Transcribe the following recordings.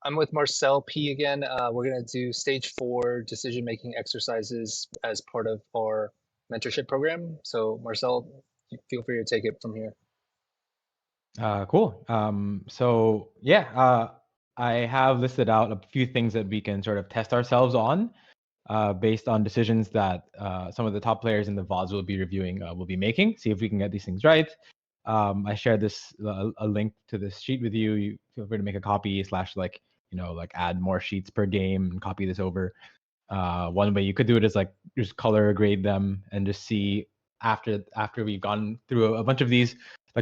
I'm with Marcel P again. We're going to do stage 4 decision-making exercises as part of our mentorship program. So Marcel, feel free to take it from here. Cool. I have listed out a few things that we can sort of test ourselves on based on decisions that some of the top players in the VODs will be reviewing, will be making, see if we can get these things right. I shared a link to this sheet with you. You feel free to make a copy / add more sheets per game and copy this over. One way you could do it is just color grade them and just see after we've gone through a bunch of these,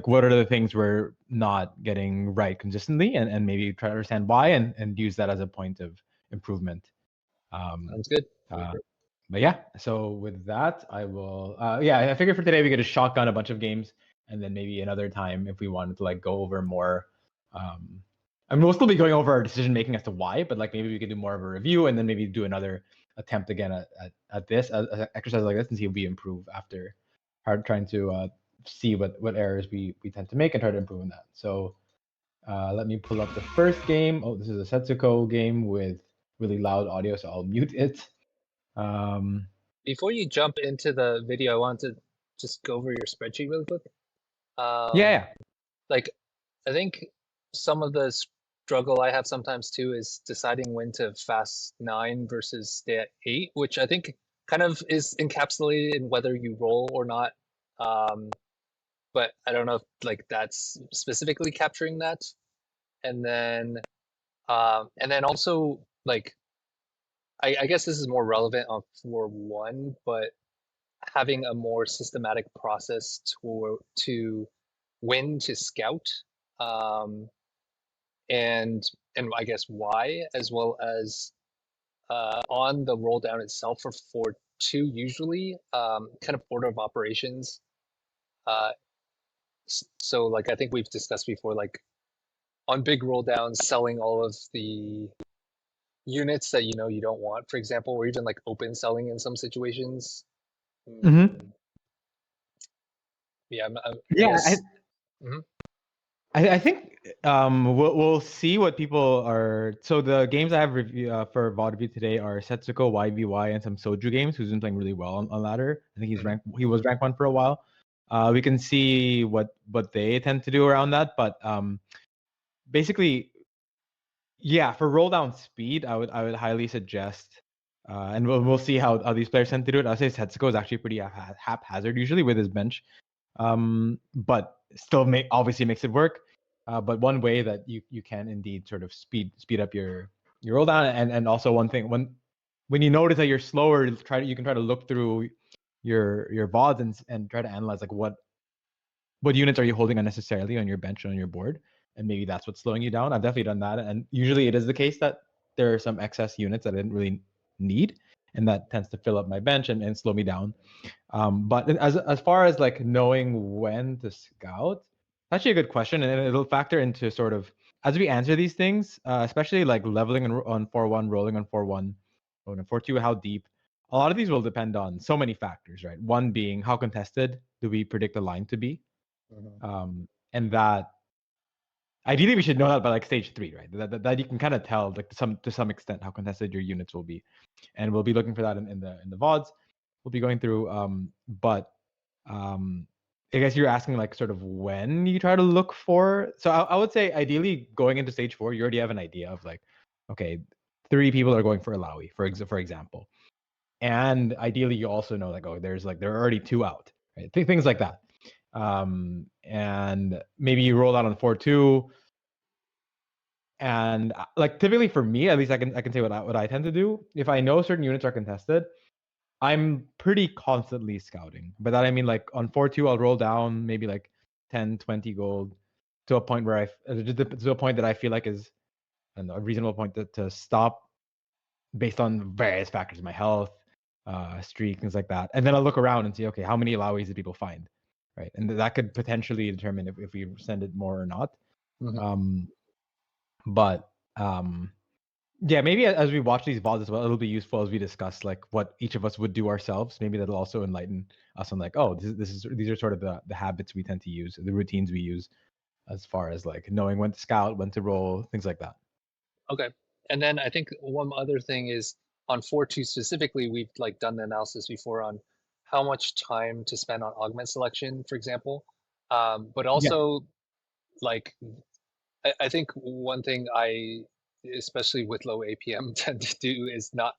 what are the things we're not getting right consistently, and maybe try to understand why and use that as a point of improvement. Sounds good. But yeah, so with that, I will. I figured for today we could just shotgun a bunch of games, and then maybe another time if we wanted to go over more. We'll still be going over our decision making as to why, but maybe we could do more of a review and then maybe do another attempt again at this exercise like this and see if we improve after trying to see what errors we tend to make and try to improve on that. So let me pull up the first game. Oh, this is a Setsuko game with really loud audio, so I'll mute it. Before you jump into the video, I want to just go over your spreadsheet really quick. Yeah. I think some of the struggle I have sometimes too is deciding when to fast 9 versus stay at 8, which I think kind of is encapsulated in whether you roll or not. But I don't know if that's specifically capturing that. And then also I guess this is more relevant on floor 1, but having a more systematic process to when to scout, and I guess why, as well as on the roll down itself for floor 2, usually kind of order of operations. So I think we've discussed before, on big roll downs, selling all of the units that you don't want, for example, or even open selling in some situations. Mm-hmm. Yeah, I think we'll see what people are. So the games I have for VOD review today are Setsuko, YBY, and some Soju games. Who's been playing really well on ladder. I think he was ranked 1 for a while. We can see what they tend to do around that, but basically, yeah, for roll down speed, I would highly suggest, and we'll see how these players tend to do it. I'll say Setsuko is actually pretty haphazard usually with his bench, but still obviously makes it work. But one way that you can indeed sort of speed up your roll down, and also one thing when you notice that you're slower, you can try to look through your VODs and try to analyze what units are you holding unnecessarily on your bench or on your board, and maybe that's what's slowing you down. I've definitely done that, and usually it is the case that there are some excess units that I didn't really need, and that tends to fill up my bench and slow me down. But as far as knowing when to scout, it's actually a good question, and it'll factor into sort of as we answer these things, especially leveling on 4-1, rolling on 4-1, rolling on 4-2, how deep. A lot of these will depend on so many factors, right? One being how contested do we predict the line to be, and that ideally we should know that by stage 3, right? That you can kind of tell to some extent how contested your units will be, and we'll be looking for that in the VODs. We'll be going through, but I guess you're asking sort of when you try to look for. So I would say ideally going into stage 4, you already have an idea of okay, 3 people are going for Alawi, for example, and ideally you also know there are already 2 out, right? Things like that. And maybe you roll out on 4-2, and typically for me, at least I can say what I tend to do. If I know certain units are contested, I'm pretty constantly scouting. By that I mean on 4-2, I'll roll down maybe 10, 20 gold to a point where to a point that I feel like is a reasonable point to stop based on various factors, my health, streak, things like that. And then I'll look around and see, okay, how many Alawis did people find, right? And that could potentially determine if we send it more or not. Yeah, maybe as we watch these VODs as well, it'll be useful as we discuss what each of us would do ourselves. Maybe that'll also enlighten us on these are sort of the habits we tend to use, the routines we use, as far as knowing when to scout, when to roll, things like that. Okay. And then I think one other thing is on 4.2 specifically, we've like done the analysis before on how much time to spend on augment selection, for example. But Yeah. also like I think one thing I, especially with low APM, tend to do is not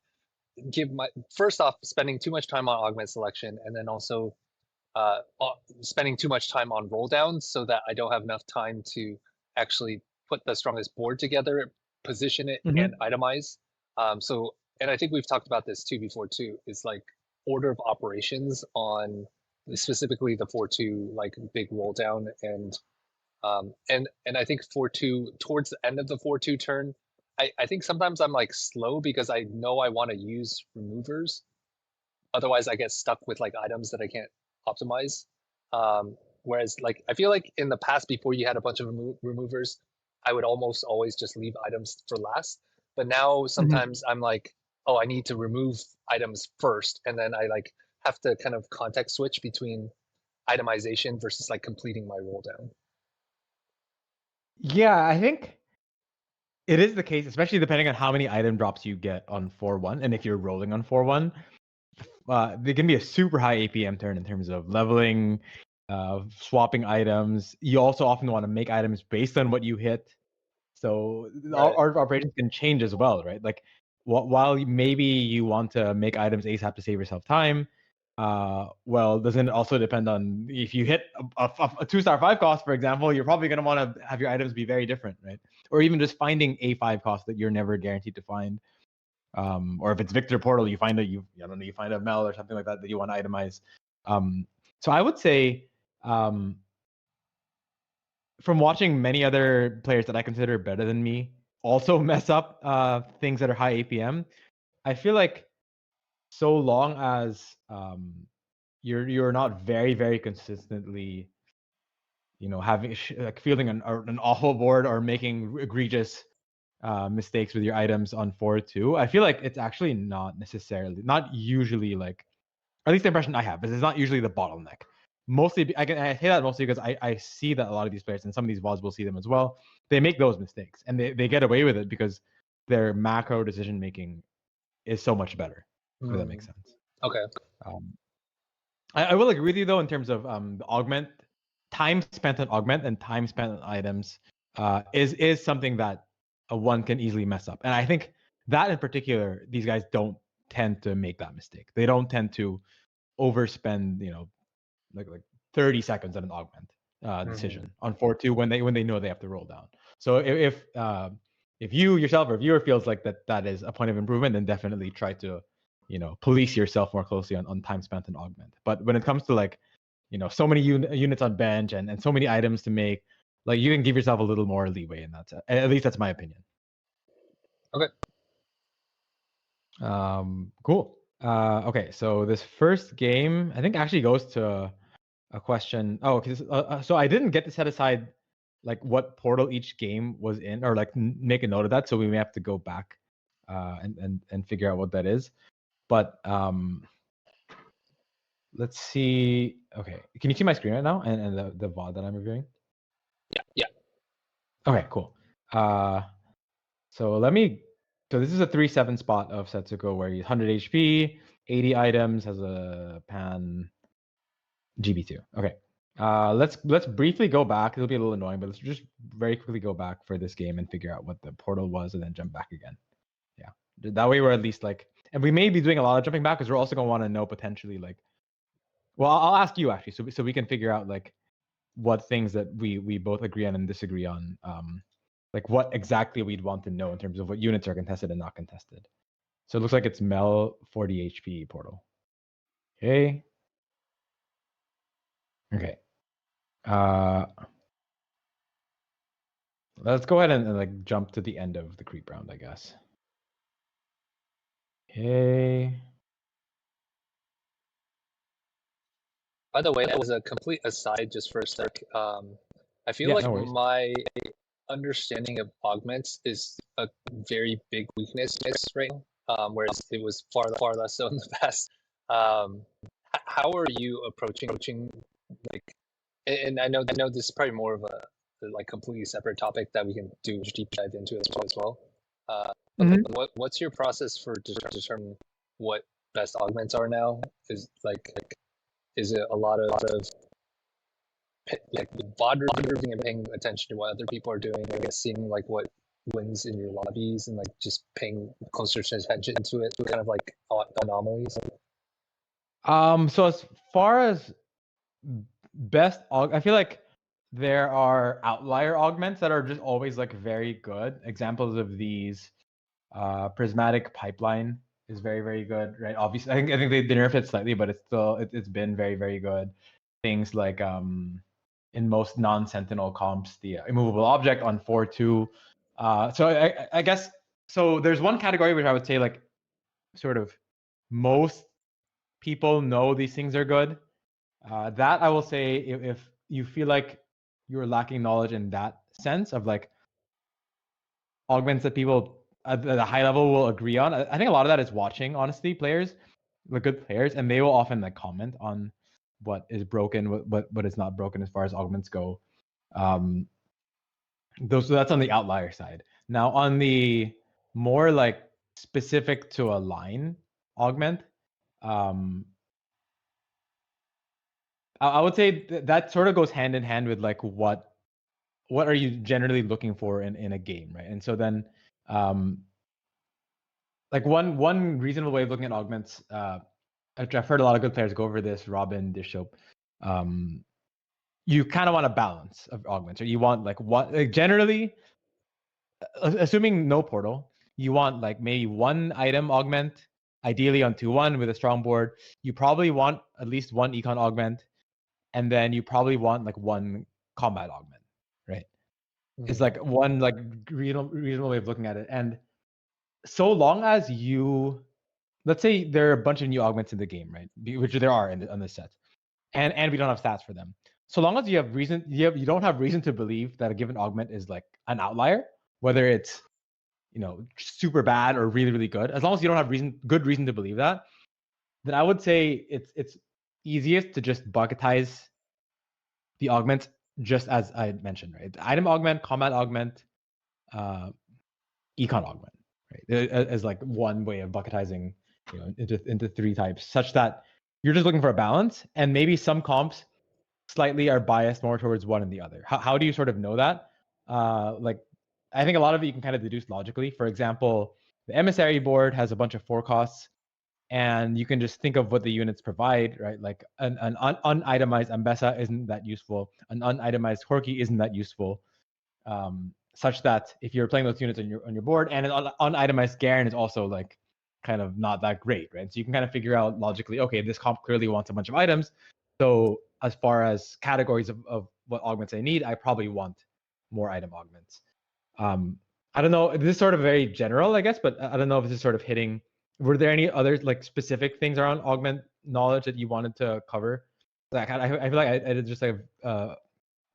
give my first off spending too much time on augment selection, and then also spending too much time on roll downs so that I don't have enough time to actually put the strongest board together, position it, and Hmm. itemize. And I think we've talked about this too before too. Is like order of operations on specifically the 4.2 like big roll down and I think 4.2 towards the end of the 4.2 turn, I think sometimes I'm like slow because I know I want to use removers. Otherwise, I get stuck with like items that I can't optimize. Whereas, like I feel like in the past, before you had a bunch of removers, I would almost always just leave items for last. But now Hmm. sometimes I'm like, oh, I need to remove items first, and then I like have to kind of context switch between itemization versus like completing my roll down. Yeah, I think it is the case, especially depending on how many item drops you get on 4-1, and if you're rolling on 4-1. There can be a super high APM turn in terms of leveling, swapping items. You also often want to make items based on what you hit. So Right. our operations can change as well, right? Like while maybe you want to make items ASAP to save yourself time, well, doesn't it also depend on if you hit a 2-star 5 cost, for example, you're probably going to want to have your items be very different, right? Or even just finding a 5 cost that you're never guaranteed to find. Or if it's Victor Portal, you find I don't know, you find a Mel or something like that that you want to itemize. So I would say, from watching many other players that I consider better than me also mess up things that are high APM, I feel like so long as you're not very consistently, having like fielding an awful board or making egregious mistakes with your items on 4-2, I feel like it's actually not usually like, at least the impression I have, is it's not usually the bottleneck. Mostly, I say that mostly because I see that a lot of these players, and some of these VODs will see them as well, they make those mistakes and they get away with it because their macro decision making is so much better. If that makes Mm, sense. okay. Um, I will agree with you though in terms of the augment, time spent on augment and time spent on items is something that one can easily mess up, and I think that in particular, these guys don't tend to make that mistake. They don't tend to overspend, like 30 seconds on an augment Hmm. decision on 4-2 when they know they have to roll down. So if you yourself or viewer feels like that is a point of improvement, then definitely try to police yourself more closely on time spent on augment. But when it comes to like so many units on bench and so many items to make, like you can give yourself a little more leeway in that. At least that's my opinion. Okay. Cool. Okay, so this first game I think actually goes to a question. Oh, okay. So I didn't get to set aside like what portal each game was in, or like make a note of that. So we may have to go back and figure out what that is. But let's see. Okay, can you see my screen right now and the VOD that I'm reviewing? Yeah. Yeah. Okay, cool. Uh, so let me. So this is a 3-7 spot of Setsuko where he's 100 HP, 80 items, has a pan GB2. Okay. Let's briefly go back. It'll be a little annoying, but let's just very quickly go back for this game and figure out what the portal was, and then jump back again. Yeah. That way we're at least like, and we may be doing a lot of jumping back because we're also gonna want to know potentially like. Well, I'll ask you actually, so we can figure out like what things that we both agree on and disagree on. Like what exactly we'd want to know in terms of what units are contested and not contested. So it looks like it's Mel 40 HP portal. Okay. Okay. Uh, Let's go ahead and like jump to the end of the creep round, I guess. Okay. By the way, as a complete aside, just for a sec, I feel Yeah, like no worries. my understanding of augments is a very big weakness right now, whereas it was far less so in the past. How are you approaching like? And I know this is probably more of a like completely separate topic that we can do a deep dive into as well. But Mhm. what's your process for determining what best augments are now? Is is it a lot of like VOD reviewing and paying attention to what other people are doing? I guess seeing like what wins in your lobbies and like just paying closer attention to it, kind of like anomalies. So as far as I feel like there are outlier augments that are just always like very good. Examples of these, prismatic pipeline is very, very good, right? Obviously, I think they nerfed it slightly, but it's been very, very good. Things like in most non-sentinel comps, the immovable object on 4-2. So I guess so. There's one category which I would say like sort of most people know these things are good. That I will say, if you feel like you're lacking knowledge in that sense of like augments that people at the high level will agree on. I think a lot of that is watching, honestly, players, the good players, and they will often like comment on what is broken, what is not broken as far as augments go. So that's on the outlier side. Now on the more like specific to a line augment, um, I would say that sort of goes hand in hand with like what are you generally looking for in a game, right? And so then like one reasonable way of looking at augments, I've heard a lot of good players go over this, Robin, Dishop. You kind of want a balance of augments, or you want like what like generally, assuming no portal, you want like maybe one item augment, ideally on 2-1 with a strong board. You probably want at least one econ augment, and then you probably want like one combat augment, right? It's like one like reasonable way of looking at it. And so long as you, let's say there are a bunch of new augments in the game, right? Which there are on this set, and we don't have stats for them. So long as you have reason, you don't have reason to believe that a given augment is like an outlier, whether it's super bad or really really good. As long as you don't have good reason to believe that, then I would say it's easiest to just bucketize the augments just as I mentioned, right? The item augment, combat augment, uh, econ augment, right? As like one way of bucketizing, into three types, such that you're just looking for a balance, and maybe some comps slightly are biased more towards one and the other. How do you sort of know that? Like, I think a lot of it you can kind of deduce logically. For example, the emissary board has a bunch of forecasts, and you can just think of what the units provide, right? Like an unitemized Ambessa isn't that useful. An unitemized Horky isn't that useful. Such that if you're playing those units on your board, and an unitemized Garen is also like kind of not that great, right? So you can kind of figure out logically, okay, this comp clearly wants a bunch of items. So as far as categories of what augments I need, I probably want more item augments. I don't know. This is sort of very general, I guess, but I don't know if this is sort of hitting. Were there any other like specific things around augment knowledge that you wanted to cover? Like I feel like I did just like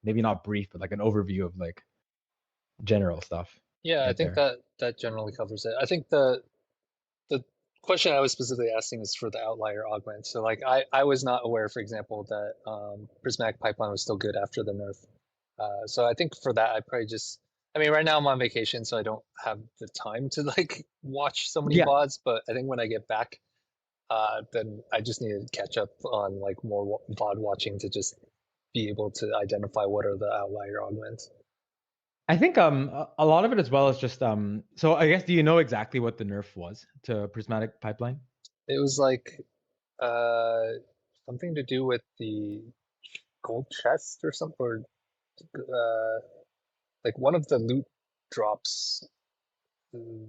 maybe not brief, but like an overview of like general stuff Yeah, I right think there. that generally covers it. I think the question I was specifically asking is for the outlier augment. So like I was not aware, for example, that Prismatic Pipeline was still good after the nerf. So I think for that I probably just, I mean, right now I'm on vacation, so I don't have the time to like watch so many Yeah, VODs. But I think when I get back, then I just need to catch up on like more VOD watching to just be able to identify what are the outlier augments. I think a lot of it as well is just so I guess, do you know exactly what the nerf was to Prismatic Pipeline? It was like uh something to do with the gold chest or something, or like one of the loot drops mm,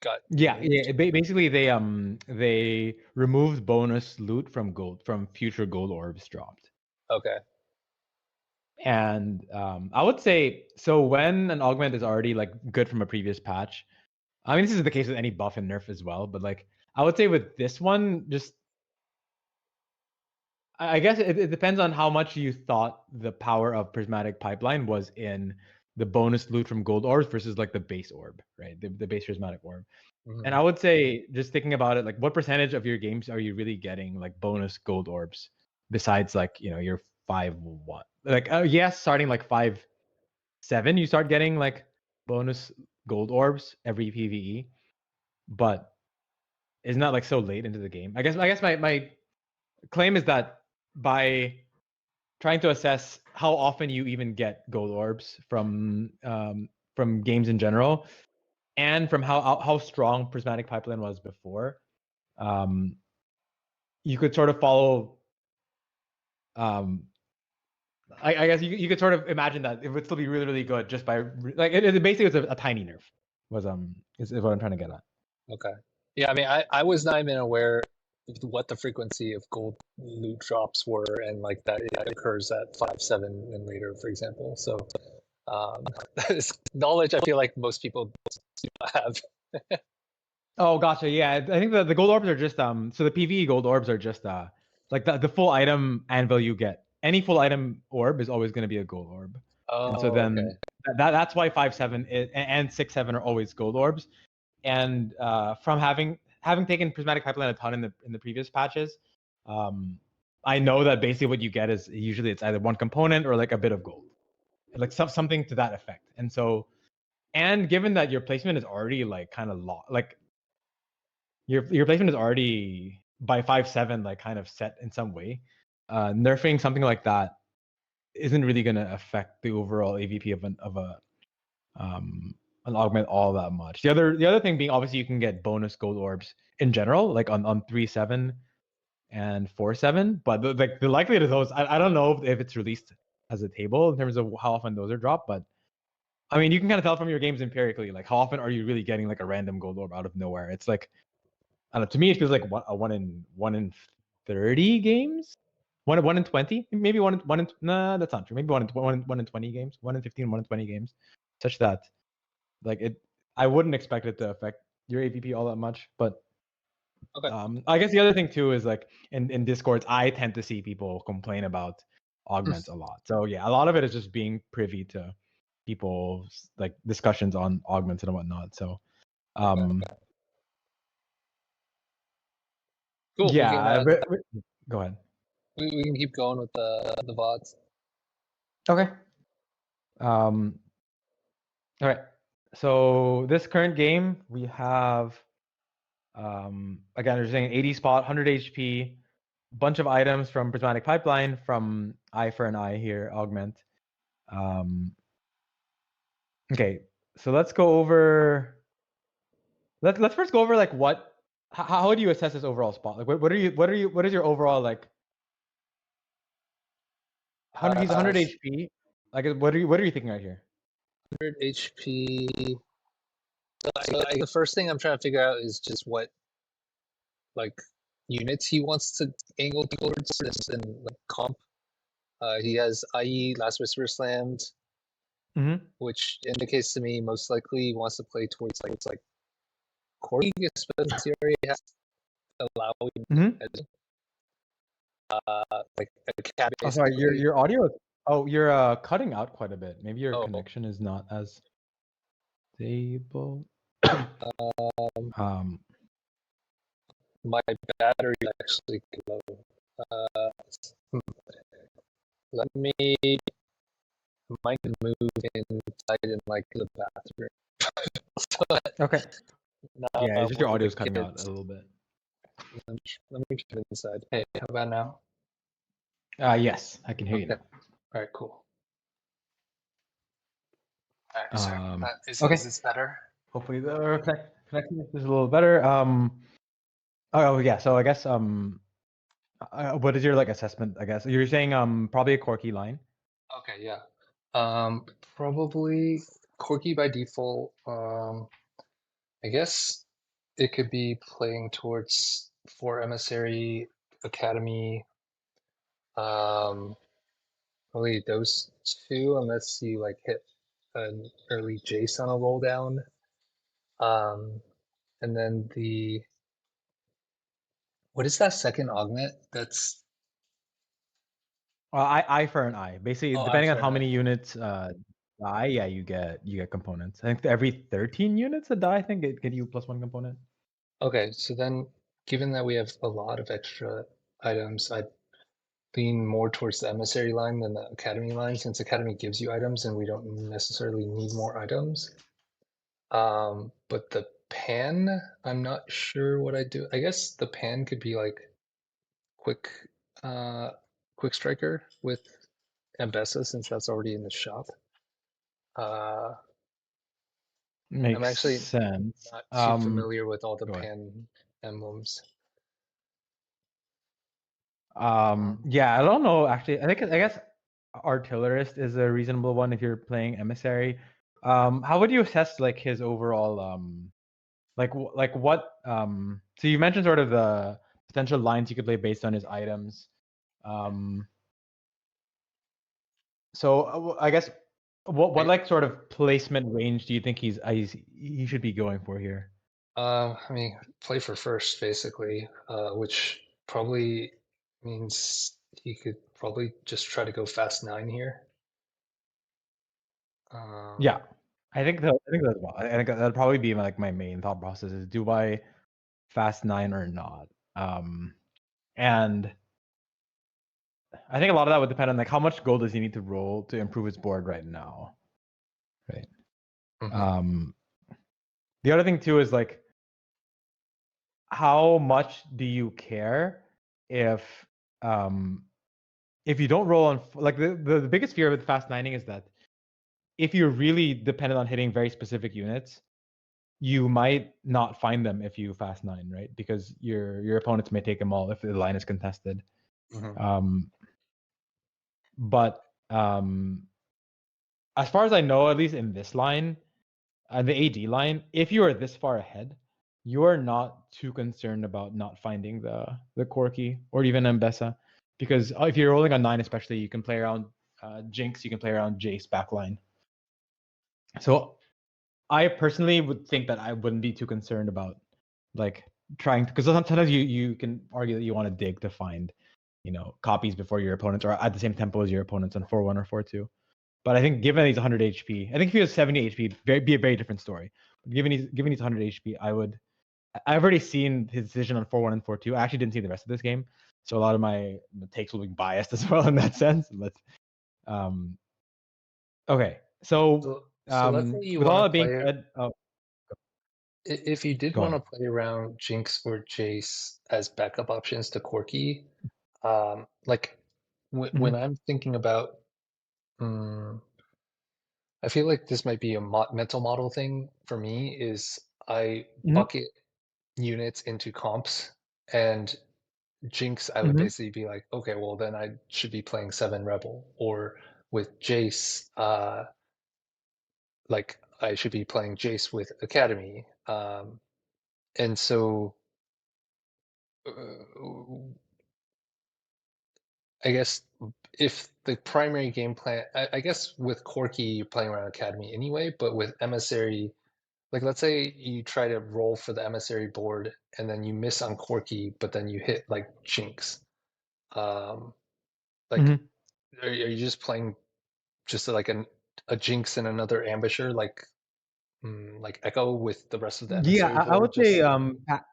got Yeah, moved. yeah. Basically, they removed bonus loot from future gold orbs dropped. Okay. And I would say, so when an augment is already like good from a previous patch, I mean this is the case with any buff and nerf as well, but like I would say with this one, just I guess it depends on how much you thought the power of Prismatic Pipeline was in the bonus loot from gold orbs versus like the base orb, right? The base prismatic orb. And Hmm. I would say, just thinking about it, like what percentage of your games are you really getting like bonus gold orbs besides like, your 5-1? Like yes, starting like 5-7, you start getting like bonus gold orbs every PVE, but it's not like so late into the game. I guess my claim is that by trying to assess how often you even get gold orbs from games in general, and from how strong Prismatic Pipeline was before, um, you could sort of follow. I guess you could sort of imagine that it would still be really good just by like it basically was a tiny nerf was is what I'm trying to get at. Okay. Yeah, I mean, I was not even aware of what the frequency of gold loot drops were, and like that it occurs at 5, 7, and later, for example. So that is knowledge I feel like most people do not have. Oh, gotcha. Yeah, I think the gold orbs are just so the PvE gold orbs are just like the full item anvil you get. Any full item orb is always going to be a gold orb, and so Oh, okay. then that's why 5, 7 and 6, 7 are always gold orbs. And from having taken Prismatic Pipeline a ton in the previous patches, I know that basically what you get is usually it's either one component or like a bit of gold, like something to that effect. And so, and given that your placement is already like kind of like your placement is already by 5, 7 like kind of set in some way, nerfing something like that isn't really going to affect the overall AVP um, an augment all that much. The other thing being obviously you can get bonus gold orbs in general, like on 3, 7 and 4, 7. But the likelihood of those, I don't know if it's released as a table in terms of how often those are dropped. But I mean, you can kind of tell from your games empirically, like how often are you really getting like a random gold orb out of nowhere? It's like I don't know. To me, it feels like a one in 30 games. One in 20, maybe one in nah, that's not true. Maybe one in 20 games, 1 in 15, 1 in 20 games, such that like it, I wouldn't expect it to affect your AVP all that much. But Okay. I guess the other thing too is like in Discords, I tend to see people complain about augments a lot. So yeah, a lot of it is just being privy to people's like discussions on augments and whatnot. So Okay. Cool. We can yeah, go ahead. we can keep going with the VODs. Okay. Um, all right. So this current game, we have again, they're saying 80 spot, 100 HP, bunch of items from Prismatic Pipeline from Eye for an Eye here, Augment. Um, okay, so let's go over. Let's first go over like how do you assess this overall spot? Like what is your overall like 100? He's 100 HP. Like what are you thinking right here? 100 HP. So the first thing I'm trying to figure out is just what like units he wants to angle towards this and like comp. He has IE Last Whisper slammed, Mm-hmm. which indicates to me most likely he wants to play towards like it's like Corey, especially already has to allow Mm-hmm. like a cat Oh, sorry, your basically. your audio. Oh, you're cutting out quite a bit. Maybe your Oh, connection is not as stable. um, Um, my battery is actually low. Uh, let me might move inside in like the bathroom. So okay. now Yeah, it's just your with audio the is cutting out a kids. little bit. Let me get inside. Hey, how about now? Yes, I can hear you Okay. now. All right, cool. All right, sorry. Um, Is okay. this better? Hopefully the connection is a little better. Oh yeah. So I guess what is your like assessment? I guess you're saying probably a Corky line. Okay, yeah. Probably Corky by default. I guess it could be playing towards for Emissary Academy. Um, Probably those two, unless you like hit an early Jace on a roll down. And then what is that second augment? That's Eye for an eye. Basically, oh, eye depending on for an how eye. many units die, yeah, you get components. I think every 13 units a die, I think it get you +1 component. Okay, so then given that we have a lot of extra items, I'd lean more towards the emissary line than the academy line, since academy gives you items and we don't necessarily need more items. But the pan, I'm not sure what I do. I guess the pan could be like quick, uh, quick striker with Ambessa since that's already in the shop. Uh, I'm Makes actually sense. not too familiar with all the Go ahead. pan emblems. Yeah, I don't know. Actually, I guess artillerist is a reasonable one if you're playing emissary. How would you assess like his overall like what so you mentioned sort of the potential lines you could play based on his items. Um, so I guess what I, like sort of placement range do you think he should be going for here? I mean, play for first basically, which probably means he could probably just try to go fast 9 here. Yeah, Um, I think that's I think that'd probably be like my main thought process is do I fast 9 or not? And I think a lot of that would depend on like how much gold does he need to roll to improve his board right now, right? mhm. Um, the other thing too is like how much do you care if um if you don't roll on like the biggest fear with fast nining is that if you're really dependent on hitting very specific units, you might not find them if you fast 9, right? Because your opponents may take them all if the line is contested. Mhm. Um, but as far as I know, at least in this line, the AD line, if you are this far ahead, you are not too concerned about not finding the Corki or even Mbessa, because if you're rolling on 9, especially, you can play around Jinx, you can play around Jace backline. So I personally would think that I wouldn't be too concerned about like trying to, because sometimes you can argue that you want to dig to find copies before your opponents or at the same tempo as your opponents on 4-1 or 4-2. But I think given he's 100 HP, I think if he was 70 HP, be a very different story. But given he's 100 HP, I've already seen his decision on 4-1 and 4-2. I actually didn't see the rest of this game, so a lot of my takes will be biased as well in that sense. But um, okay, so So let's say you with want all to that being play, said, if you did go want on. to play around Jinx or Jace as backup options to Corki, like when Mm-hmm. I'm thinking about, um, I feel like this might be a mental model thing for me is I Mm-hmm. bucket units into comps and Jinx, I would Mm-hmm. basically be like, okay, well then I should be playing 7 Rebel, or with Jace, like I should be playing Jace with Academy. And so uh, I guess if the primary game plan, I guess with Corki, you're playing around Academy anyway, but with Emissary, like let's say you try to roll for the Emissary board and then you miss on Corki, but then you hit like Jinx. Um, like, Mm-hmm. are you just playing just like a Jinx and another Ambusher, like Echo with the rest of the Yeah, Emissary I board? would say Just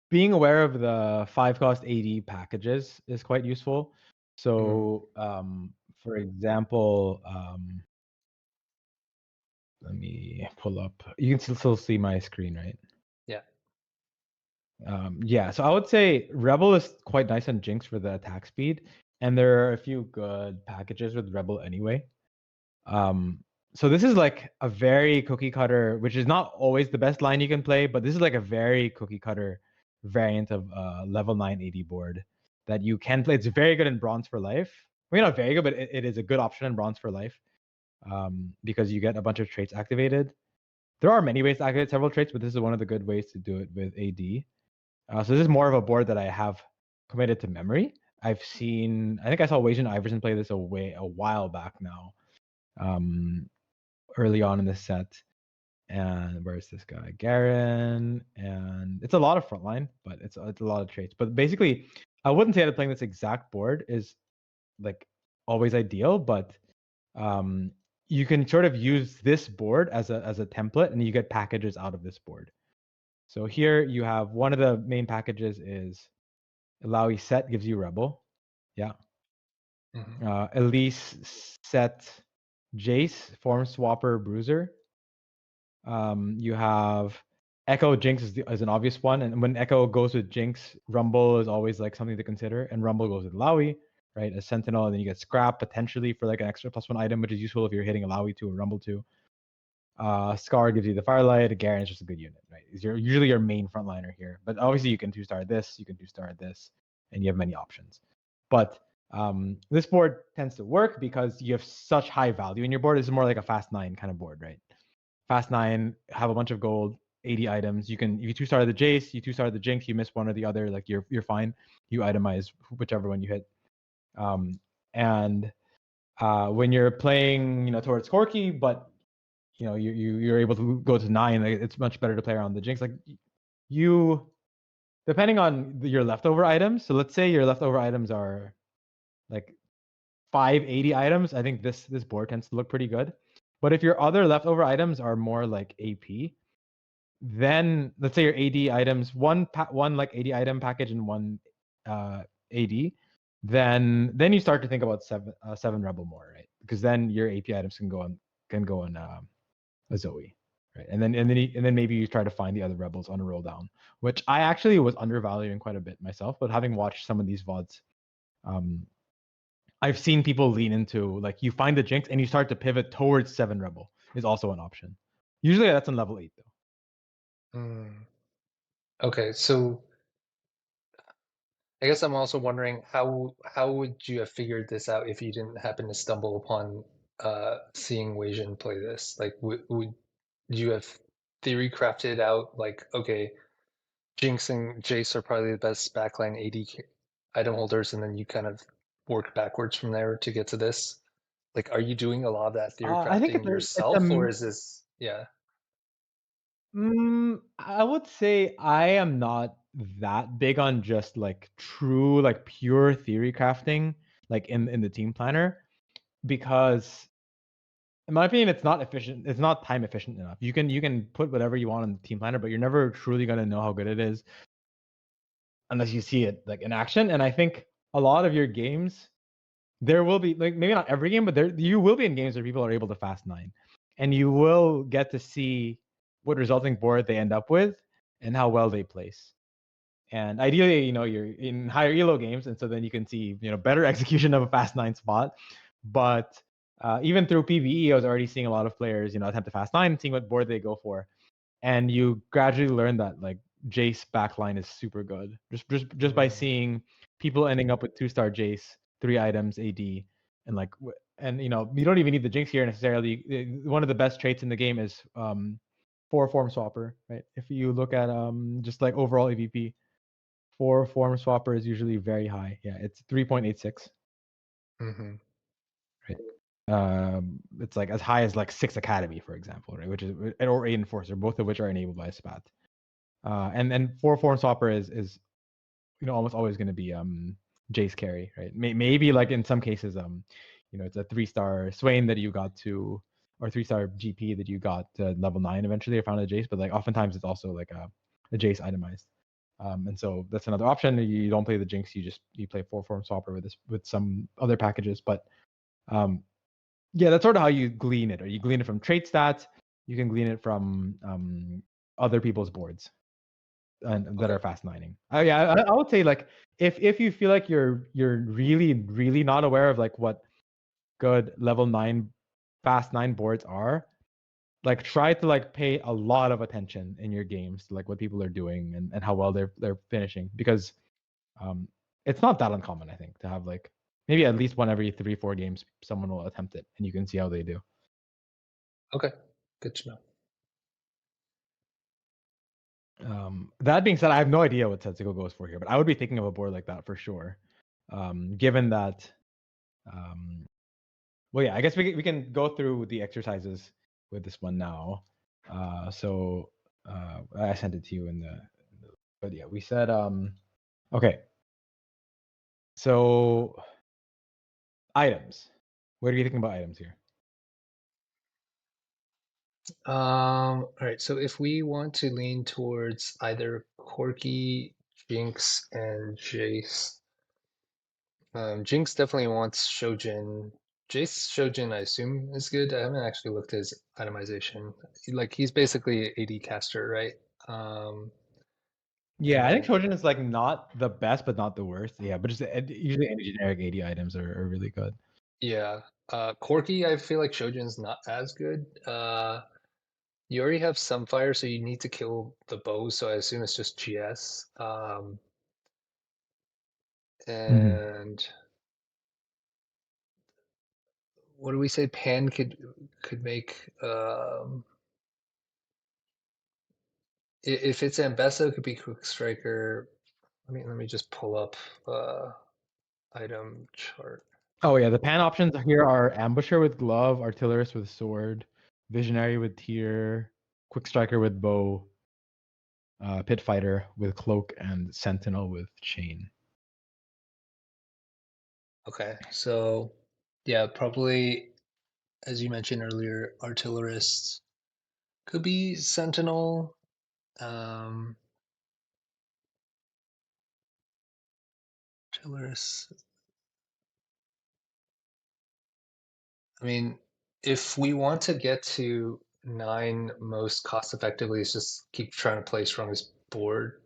being aware of the 5-cost AD packages is quite useful. mm, So, for example, let me pull up. You can still see my screen, right? yeah. Yeah, so I would say Rebel is quite nice on Jinx for the attack speed, and there are a few good packages with Rebel anyway. Um, so this is like a very cookie cutter, which is not always the best line you can play, but this is like a very cookie cutter variant of level 9 AD board that you can play. It's very good in Bronze for Life. I mean, not very good, but it is a good option in Bronze for Life because you get a bunch of traits activated. There are many ways to activate several traits, but this is one of the good ways to do it with AD. So this is more of a board that I have committed to memory. I think I saw Wajan Iverson play this a while back now, early on in the set. And where's this guy? Garen. And it's a lot of frontline, but it's a lot of traits. But basically, I wouldn't say that playing this exact board is like always ideal, but um, you can sort of use this board as a template, and you get packages out of this board. So here you have one of the main packages is Alawi set gives you Rebel. Yeah. Mhm. Elise set Jace, Form Swapper, Bruiser. You have Echo Jinx is an obvious one, and when Echo goes with Jinx, Rumble is always like something to consider, and Rumble goes with Lowy, right? As Sentinel, and then you get Scrap potentially for like an extra +1 item, which is useful if you're hitting a Lowy 2 or Rumble 2. Scar gives you the Firelight. Garen is just a good unit, right? Is usually your main frontliner here, but obviously you can 2-star this, you can 2-star this, and you have many options. But this board tends to work because you have such high value in your board. This is more like a fast 9 kind of board, right? Fast 9, have a bunch of gold, 80 items. You can, if you 2-star the Jace, you 2-star the Jinx, you miss one or the other, like you're fine. You itemize whichever one you hit. And when you're playing, towards Corki, but you're able to go to 9, like, it's much better to play around the Jinx. Like you, depending on your leftover items. So let's say your leftover items are like 580 items. I think this board tends to look pretty good. But if your other leftover items are more like AP, then let's say your AD items, one like 80 item package and one AD, then you start to think about 7 Rebel more, right? Because then your AP items can go on a Zoe, right? And then maybe you try to find the other rebels on a roll down, which I actually was undervaluing quite a bit myself. But having watched some of these VODs, I've seen people lean into, like, you find the Jinx and you start to pivot towards 7 Rebel is also an option. Usually that's on level 8 though. Okay, so I guess I'm also wondering how would you have figured this out if you didn't happen to stumble upon seeing Weijin play this? Like, would you have theory crafted out like, okay, Jinx and Jace are probably the best backline AD item holders, and then you kind of work backwards from there to get to this? Like, are you doing a lot of that theory I think crafting it's a yourself, or is this, yeah? I would say I am not that big on just like true, like pure theory crafting, like in the team planner, because in my opinion, it's not efficient. It's not time efficient enough. You can put whatever you want on the team planner, but you're never truly gonna know how good it is unless you see it like in action. And I think a lot of your games, there will be, like, maybe not every game, but you will be in games where people are able to fast 9, and you will get to see what resulting board they end up with and how well they place. And ideally, you're in higher elo games, and so then you can see, better execution of a fast 9 spot. But even through PvE, I was already seeing a lot of players, attempt to fast 9, seeing what board they go for, and you gradually learn that, like, Jace backline is super good just by seeing people ending up with 2-star Jace, 3 items AD, and like, and you don't even need the Jinx here necessarily. One of the best traits in the game is 4 form swapper, right? If you look at just like overall AVP, 4 form swapper is usually very high. Yeah, it's 3.86. Mm-hmm. Right. It's like as high as like 6 Academy, for example, right? Which is, or 8 Enforcer, both of which are enabled by SPAT. And then 4 form swapper is almost always going to be Jace carry, right? Maybe like in some cases, it's a 3-star Swain that you got to, or 3-star GP that you got to level 9 eventually, or found a Jace, but like oftentimes it's also like a Jace itemized. And so that's another option. You don't play the Jinx, you play 4 form swapper with some other packages. But yeah, that's sort of how you glean it. Or you glean it from trait stats. You can glean it from other people's boards and that Okay. are fast nining. Yeah, I would say, like, if you feel like you're really really not aware of like what good level 9 fast 9 boards are, like, try to like pay a lot of attention in your games to like what people are doing and how well they're finishing, because it's not that uncommon, I think, to have like maybe at least one every 3-4 games someone will attempt it and you can see how they do. Okay. Good to know. That being said, I have no idea what Setsuko goes for here, but I would be thinking of a board like that for sure. Given that, well, yeah, I guess we can go through the exercises with this one now. So I sent it to you but yeah, we said, okay. So items. What are you thinking about items here? All right, so if we want to lean towards either Corky, Jinx, and Jace, Jinx definitely wants Shojin. Jace Shojin, I assume, is good. I haven't actually looked at his itemization. Like he's basically AD caster, right? Um, and Yeah, I think then Trojan is like not the best, but not the worst. Yeah, but just usually any generic 80 items are really good. yeah, Corki, I feel like Shojin's not as good. You already have some fire, so you need to kill the bow. So I assume it's just GS. Mhm. And what do we say? Pan could make. If it's Ambessa, it could be Quick Striker. Let me just pull up item chart. Oh yeah, the pan options here are ambusher with glove, artillerist with sword, visionary with tear, quick striker with bow, pit fighter with cloak, and sentinel with chain. Okay, so yeah, probably as you mentioned earlier, artillerist could be sentinel. Um, artillerist. I mean, if we want to get to 9 most cost effectively, is just keep trying to play strongest board,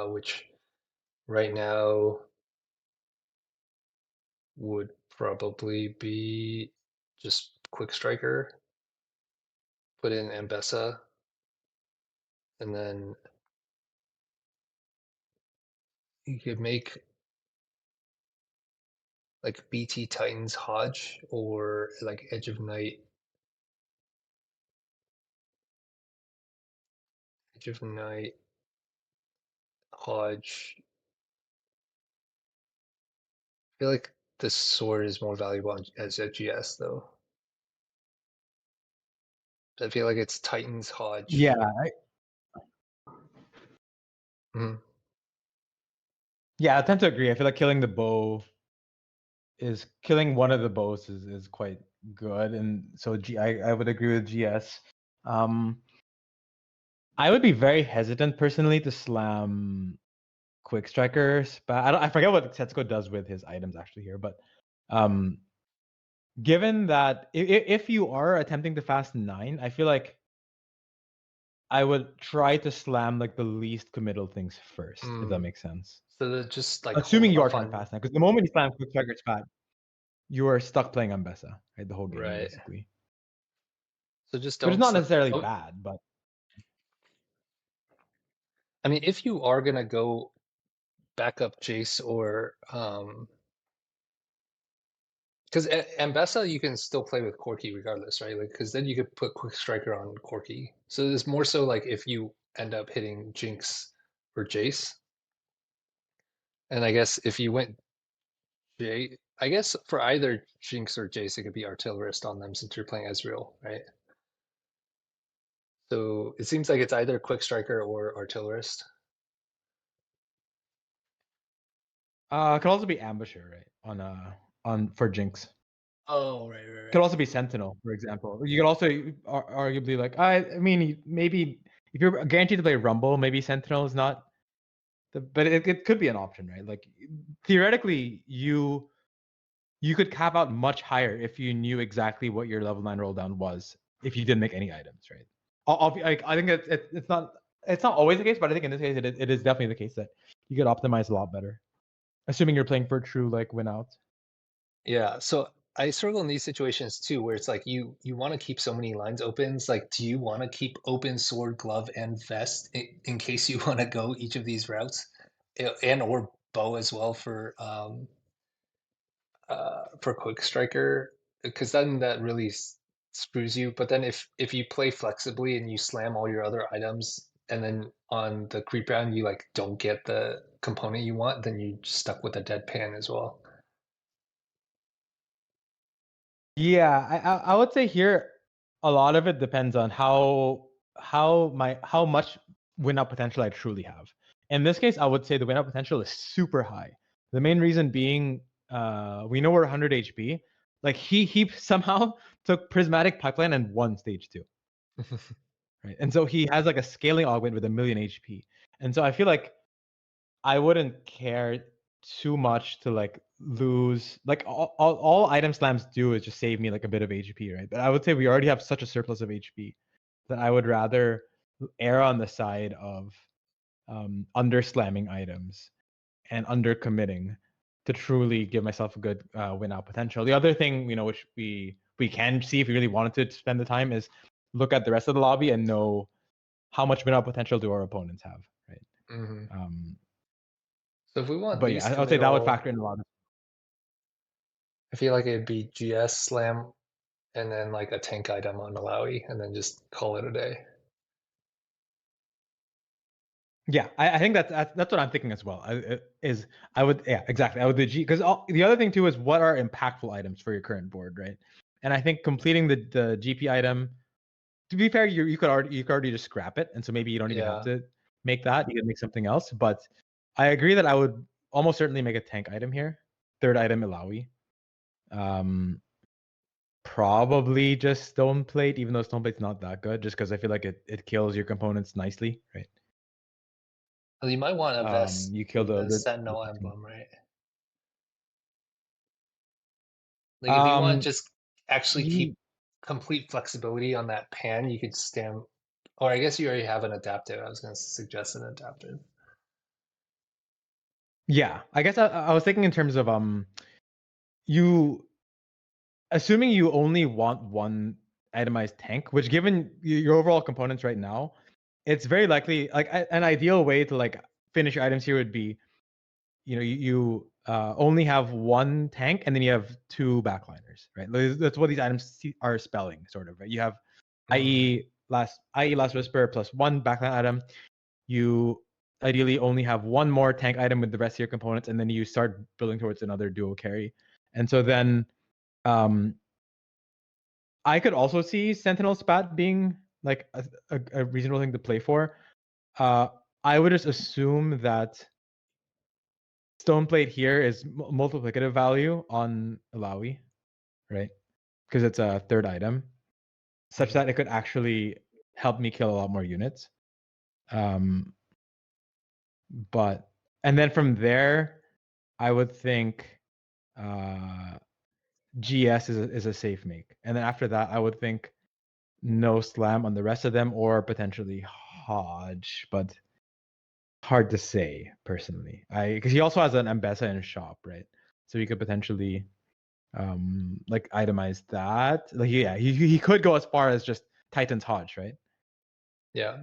which right now would probably be just quick striker, put in Ambessa, and then you could make like BT Titans Hodge or like Edge of Night Hodge. I feel like the sword is more valuable as a GS though. I feel like it's Titans Yeah, Hodge. Mhm. yeah, I tend to agree. I feel like killing the bow is killing one of the bows is quite good, and so I would agree with GS. Um, I would be very hesitant personally to slam quick strikers, but I forget what Setsuko does with his items actually here, but um, given that if you are attempting to fast 9, I feel like I would try to slam like the least committal things first, if that Mm. makes sense. So that just like hold Assuming you are off trying to on fast 9, because the moment you slam quick strikers fast, you are stuck playing Ambessa, right? The whole game right. basically, So just which is don't not slip. necessarily Oh, bad, but I mean, if you are gonna go back up Jace or because Ambessa you can still play with Corki regardless, right? Like because then you could put Quick Striker on Corki. So it's more so like if you end up hitting Jinx or Jace, and I guess if you went J, I guess for either Jinx or Jace, it could be Artillerist on them since you're playing Ezreal, right? So it seems like it's either Quick Striker or Artillerist. it could also be Ambusher, right? On for Jinx. Oh, right, right, Could right. also be Sentinel, for example. You could also arguably like I mean maybe if you're guaranteed to play Rumble, maybe Sentinel is not but it could be an option, right? Like theoretically, you could cap out much higher if you knew exactly what your level 9 roll down was if you didn't make any items, right? I think it's not always the case, but I think in this case it is definitely the case that you could optimize a lot better, assuming you're playing for true like win out. Yeah, so I struggle in these situations too, where it's like you want to keep so many lines open. It's like, do you want to keep open sword, glove, and vest in case you want to go each of these routes, and or bow as well for quick striker? Because then that really screws you. But then if you play flexibly and you slam all your other items, and then on the creep round you like don't get the component you want, then you're stuck with a dead pan as well. Yeah, I would say here a lot of it depends on how much win up potential I truly have. In this case, I would say the win up potential is super high. The main reason being, we know we're 100 HP. Like he somehow took Prismatic Pipeline and won stage 2, right? And so he has like a scaling augment with 1,000,000 HP. And so I feel like I wouldn't care too much to like lose like all item slams do is just save me like a bit of HP, right? But I would say we already have such a surplus of HP that I would rather err on the side of under slamming items and under committing to truly give myself a good win out potential. The other thing, which we can see if we really wanted to spend the time is look at the rest of the lobby and know how much win out potential do our opponents have, right? Hmm. Um, So if we want but yeah, least I would say that would committal, factor in a lot. I feel like it'd be GS slam and then like a tank item on Malawi and then just call it a day. Yeah, I think that's what I'm thinking as well. I would, yeah, exactly. I would the G because the other thing too is what are impactful items for your current board, right? And I think completing the GP item. To be fair, you could already just scrap it, and so maybe you don't even have Yeah. to make that. You can make something else. But I agree that I would almost certainly make a tank item here. Third item, Ilawi. Um, Probably just stone plate, even though stone plate's not that good, just because I feel like it kills your components nicely, right? Well, you might want a vest You kill with the the the Sentinel emblem, right? Like if you want um to just actually ye- keep complete flexibility on that pan, you could stamp, or I guess you already have an adaptive. I was going to suggest an adaptive. yeah. I guess I was thinking in terms of you assuming you only want one itemized tank, which given your overall components right now, it's very likely like an ideal way to like finish your items here would be, you only have one tank and then you have two backliners, right? That's what these items are spelling, sort of, right? You have Mm, IE last whisper plus one backline item. You ideally only have one more tank item with the rest of your components, and then you start building towards another dual carry. And so then um I could also see Sentinel Spat being like a reasonable thing to play for. Uh, I would just assume that Stoneplate here is multiplicative value on Ilawi, right? Because it's a third item, such that mm. it could actually help me kill a lot more units. Um, but and then from there, I would think uh, GS is a safe make, and then after that, I would think no slam on the rest of them, or potentially Hodge, but hard to say personally. Because he also has an Ambessa in his shop, right? So he could potentially like itemize that. Like yeah, he could go as far as just Titan's Hodge, right? Yeah,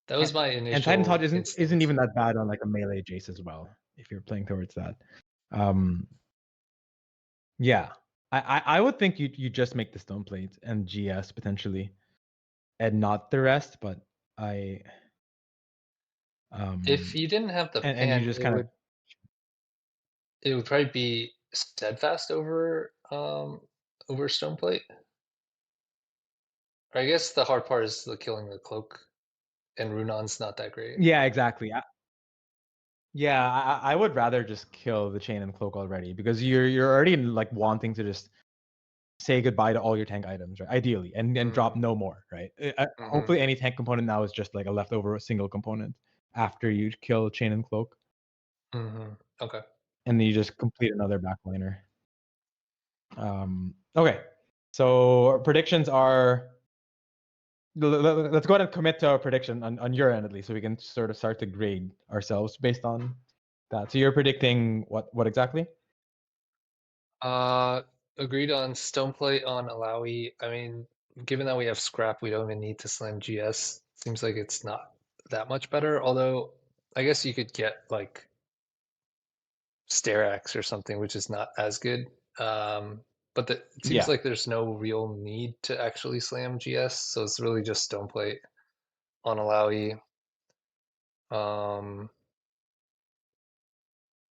that was And my and Titan's Hodge initial isn't instinct. even that bad on like a melee Jace as well, if you're playing towards that. Um yeah. I would think you just make the stone plate and GS potentially and not the rest, but I If um you didn't have the and you pan, just kind of it would probably be steadfast over stoneplate. Or I guess the hard part is the killing the cloak, and Runon's not that great. yeah, exactly. Yeah, I would rather just kill the chain and cloak already because you're already like wanting to just say goodbye to all your tank items, right? Ideally, and drop Mm, no more, right? hmm. Hopefully, any tank component now is just like a leftover single component after you kill chain and cloak, Hmm. Okay. and then you just complete another backliner. Okay, so our predictions are. Let's go ahead and commit to our prediction on your end at least, so we can sort of start to grade ourselves based on that. So you're predicting what exactly? Uh, Agreed on stoneplate on Alawi. I mean, given that we have scrap, we don't even need to slam GS. Seems like it's not that much better. Although, I guess you could get like Starax or something, which is not as good. It seems Yeah. like there's no real need to actually slam GS, so it's really just stoneplate on Alawi. Um,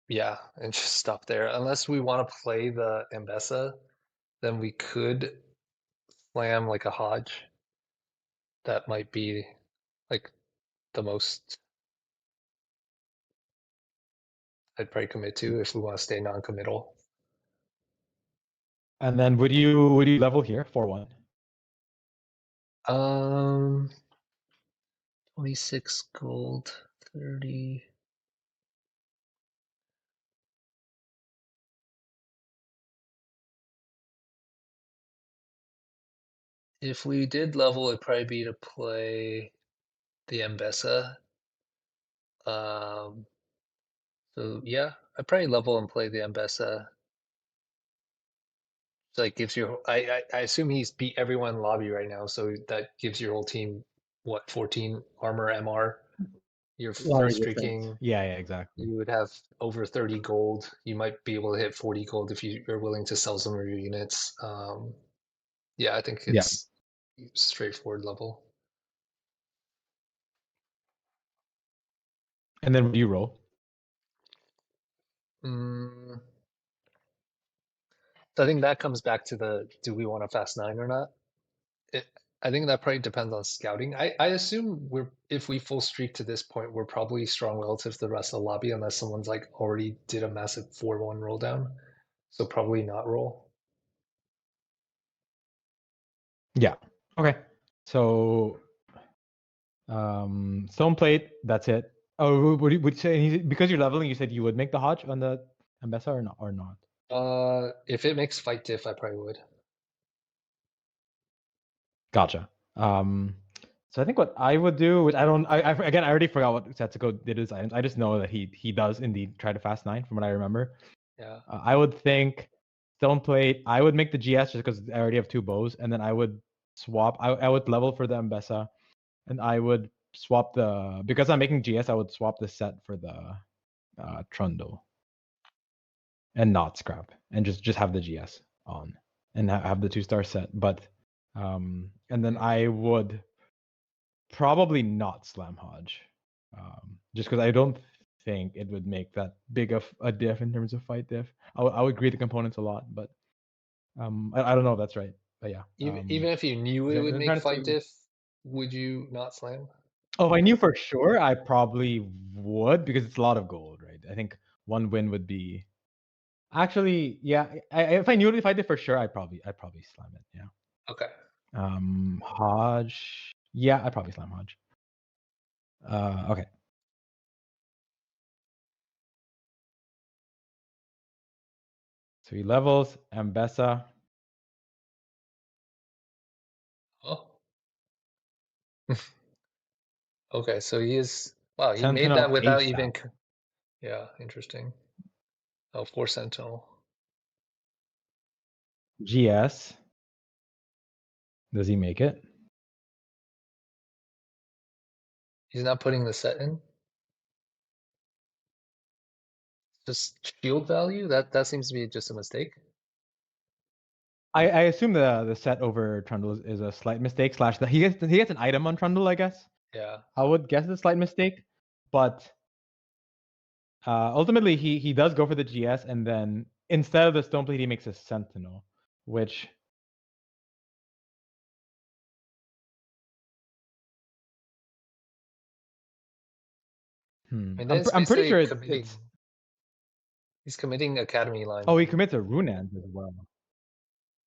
yeah, and just stop there. Unless we want to play the Ambessa, then we could slam like a Hodge. That might be like the most I'd probably commit to if we want to stay non-committal. And then would you level here 4-1? Um, 26 gold, 30. If we did level, it'd probably be to play the Ambessa. Um, so yeah, I'd probably level and play the Ambessa. So like gives you, I assume he's beat everyone in lobby right now, so that gives your whole team what 14 armor MR. You're full Lottery difference. streaking. Yeah, yeah, exactly. You would have over 30 gold. You might be able to hit 40 gold if you're willing to sell some of your units. Yeah, I think Yeah. it's straightforward level. And then what do you roll? Mm, so I think that comes back to the do we want a fast nine or not? It, I think that probably depends on scouting. I assume we're if we full streak to this point, we're probably strong relative to the rest of the lobby unless someone's like already did a massive 4-1 roll down. So probably not roll. Yeah. Okay. So stone plate, that's it. Oh, would you say because you're leveling, you said you would make the Hodge on the Ambessa or not? If it makes fight diff, I probably would. Gotcha. So I think what I would do, which again I already forgot what Setsuko did his items. I just know that he does indeed try to fast nine from what I remember. Yeah. I would think stone plate. I would make the GS just because I already have two bows, and then I would swap. I would level for the Ambessa, and I would swap the because I'm making GS. I would swap the set for the Trundle, and not scrap, and just have the GS on, and have the 2-star set. But and then I would probably not slam Hodge, just because I don't think it would make that big of a diff in terms of fight diff. I would agree the components a lot, but I don't know if that's right. But yeah, Even if you knew it would I'm make trying to fight see. diff, would you not slam? Oh, if I knew for sure, I probably would because it's a lot of gold, right? I think one win would be actually, yeah. If I knew it, if I did for sure, I'd probably slam it. Yeah. Okay. Hodge. Yeah, I'd probably slam Hodge. Okay. So he levels Ambessa. Oh. Okay, so he is wow, he made that Sentinel without ASAP. even yeah, interesting. Oh, 4 Sentinel. GS. Does he make it? He's not putting the set in. Just shield value? That seems to be just a mistake. I assume the set over Trundle is a slight mistake. Slash that he gets an item on Trundle, I guess. Yeah. I would guess it's a slight mistake, but ultimately he does go for the GS, and then instead of the stone plate, he makes a Sentinel, which I mean, then it's I'm pretty basically sure it's. committing. He's committing Academy line Oh, he then. commits a Runans as well.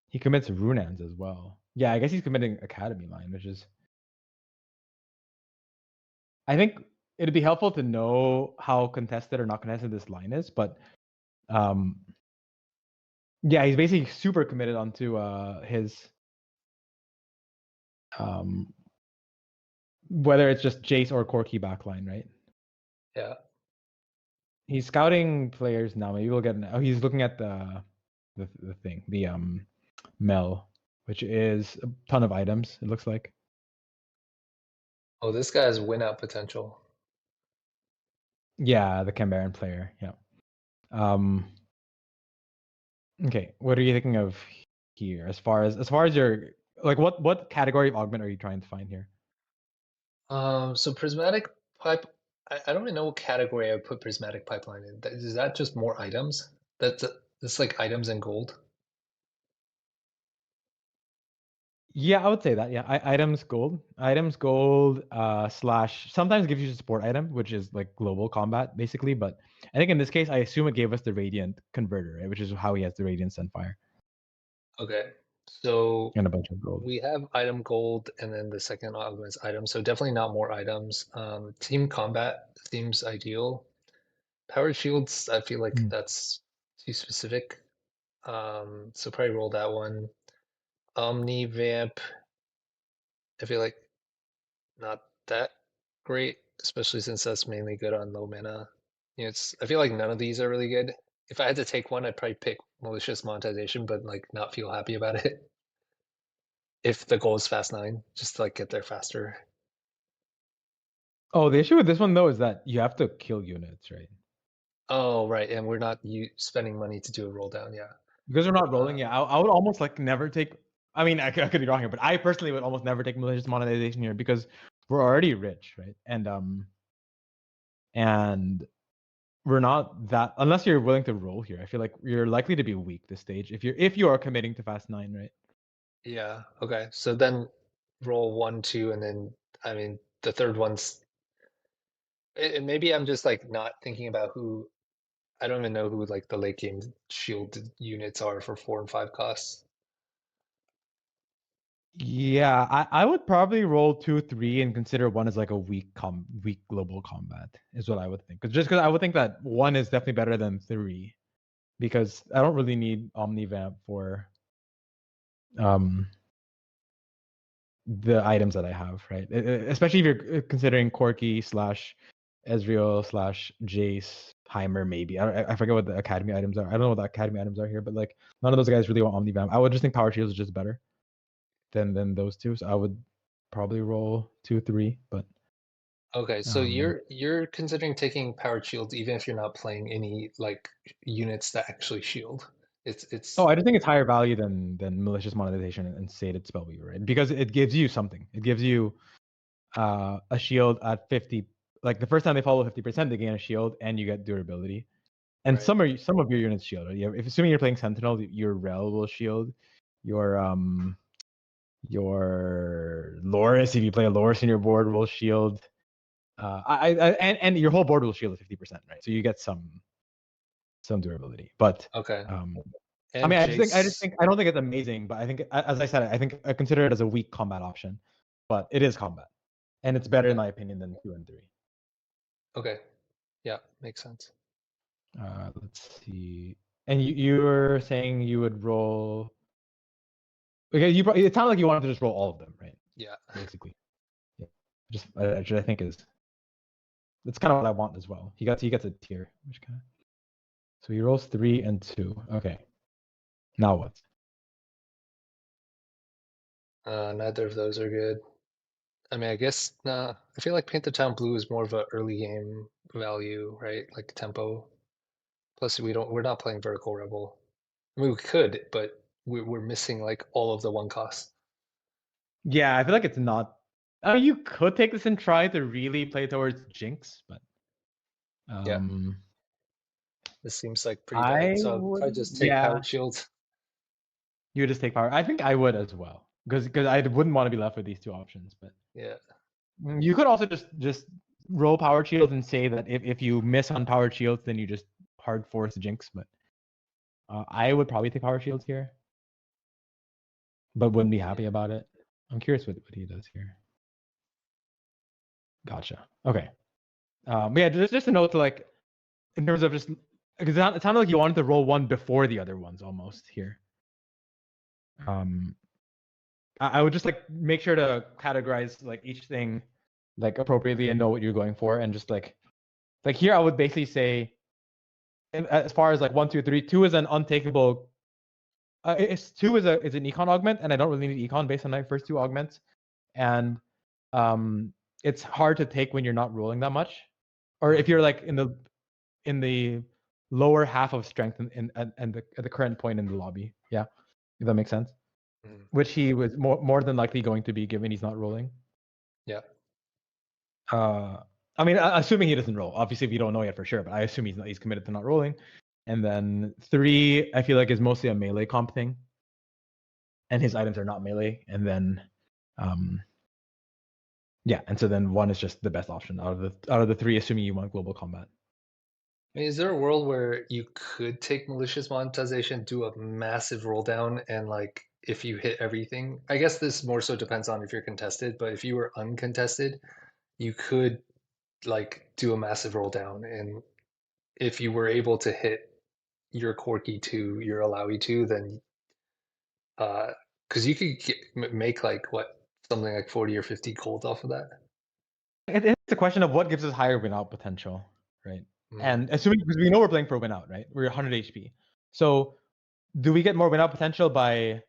He commits Runans as well. Yeah, I guess he's committing Academy line, which is. I think it'd be helpful to know how contested or not contested this line is, but um, yeah, he's basically super committed onto his whether it's just Jace or Corki backline, right? Yeah. He's scouting players now. Maybe we'll get. Oh, he's looking at the thing, the Mel, which is a ton of items. It looks like. Oh, this guy has win out potential. Yeah, the Cambaran player. Yeah. Um. Okay, what are you thinking of here? As far as your like, what category of augment are you trying to find here? So prismatic pipe. I don't even know what category I would put prismatic pipeline in. Is that just more items? That's like items and gold. Yeah, I would say that. Yeah, items gold, slash sometimes gives you a support item, which is like global combat basically. But I think in this case, I assume it gave us the radiant converter, right? Which is how he has the radiant sunfire Okay. So and a bunch of gold. we have item gold and then the second augments item. So definitely not more items. Team combat seems ideal. Power shields, I feel like Mm. that's too specific. So probably roll that one. Omni vamp. I feel like not that great, especially since that's mainly good on low mana. It's I feel like none of these are really good. If I had to take one, I'd probably pick malicious monetization, but like not feel happy about it. If the goal is fast nine, just to like get there faster. Oh, the issue with this one though is that you have to kill units, right? Oh, right, and we're not spending money to do a roll down. Yeah. Because we're not rolling. Uh, Yeah, I would almost like never take. I mean, I could be wrong here, but I personally would almost never take malicious monetization here because we're already rich, right? And we're not that unless you're willing to roll here. I feel like you're likely to be weak this stage if you are committing to fast nine, right? yeah. Okay. So then roll one, two, and then I mean the third one's. And maybe I'm just like not thinking about who. I don't even know who like the late game shield units are for 4 and 5 costs. Yeah, I would probably roll 2, 3 and consider one as like a weak global combat is what I would think. Because I would think that one is definitely better than 3 because I don't really need Omnivamp for um the items that I have, right? Especially if you're considering Corky slash Ezreal slash Jace, Heimer, maybe. I forget what the Academy items are. I don't know what the Academy items are here, but like none of those guys really want Omnivamp. I would just think Power Shields is just better than those two. So I would probably roll 2, 3, but Okay, so um you're considering taking powered shields even if you're not playing any like units that actually shield. oh, It's I just think it's higher value than malicious monetization and sated spellweaver, right? Because it gives you something. It gives you a shield at 50. Like the first time they follow 50%, they gain a shield and you get durability. And right. some of your units shield. Right? If assuming you're playing Sentinel, your Rel will shield. Your Loris, if you play a Loris in your board, will shield. And your whole board will shield at 50%, right? So you get some durability. But Okay. um, I And mean, I just Jace. think I don't think it's amazing, but I think as I said, I think I consider it as a weak combat option, but it is combat, and it's better in Okay. my opinion than 2 and 3. Okay. Yeah, makes sense. Let's see. And you were saying you would roll. Okay, it sounded like you wanted to just roll all of them, right? Yeah. Basically, yeah. Just which I think is that's kind of what I want as well. He gets a tier, which kind of. So he rolls 3 and 2. Okay, now what? Neither of those are good. I mean, I guess nah. I feel like Paint the Town Blue is more of a early game value, right? Like tempo. Plus, we're not playing Vertical Rebel. I mean, we could, but we're missing like all of the one cost. Yeah, I feel like it's not. I mean, you could take this and try to really play towards Jinx, but Yeah, um, this seems like pretty bad. I So I'll would. probably just take Yeah, Powered Shield. you would just take power. I think I would as well, because I wouldn't want to be left with these two options. But Yeah, you could also just roll power shields and say that if you miss on power shields, then you just hard force Jinx. But I would probably take power shields here, but wouldn't be happy yeah. about it. I'm curious what he does here. Gotcha. Okay. But yeah, just a note to like in terms of just because it sounded like you wanted to roll one before the other ones almost here. Um, I would just like make sure to categorize like each thing like appropriately and know what you're going for, and just like here I would basically say as far as like 1, 2, 3, 2 is an untakeable. It's 2 is an econ augment, and I don't really need econ based on my first 2 augments, and um, it's hard to take when you're not rolling that much, or if Mhm, you're like in the lower half of strength and at the current point in the lobby. Yeah, if that makes sense. mhm. Which he was more than likely going to be given he's not rolling. Yeah, Uh, I mean, assuming he doesn't roll. Obviously, we don't know yet for sure, but I assume he's committed to not rolling. And then 3, I feel like is mostly a melee comp thing, and his items are not melee. And then, um, yeah, and so then 1 is just the best option out of the 3, assuming you want global combat. I mean, is there a world where you could take malicious monetization, do a massive roll down, and like if you hit everything? I guess this more so depends on if you're contested, but if you were uncontested, you could like do a massive roll down, and if you were able to hit your Corky 2, your Alawi 2, then because you could make like what something like 40 or 50 gold off of that. It's a question of what gives us higher win out potential, right? Mm. And assuming, because we know we're playing for win out, right? We're 100 HP. So do we get more win out potential by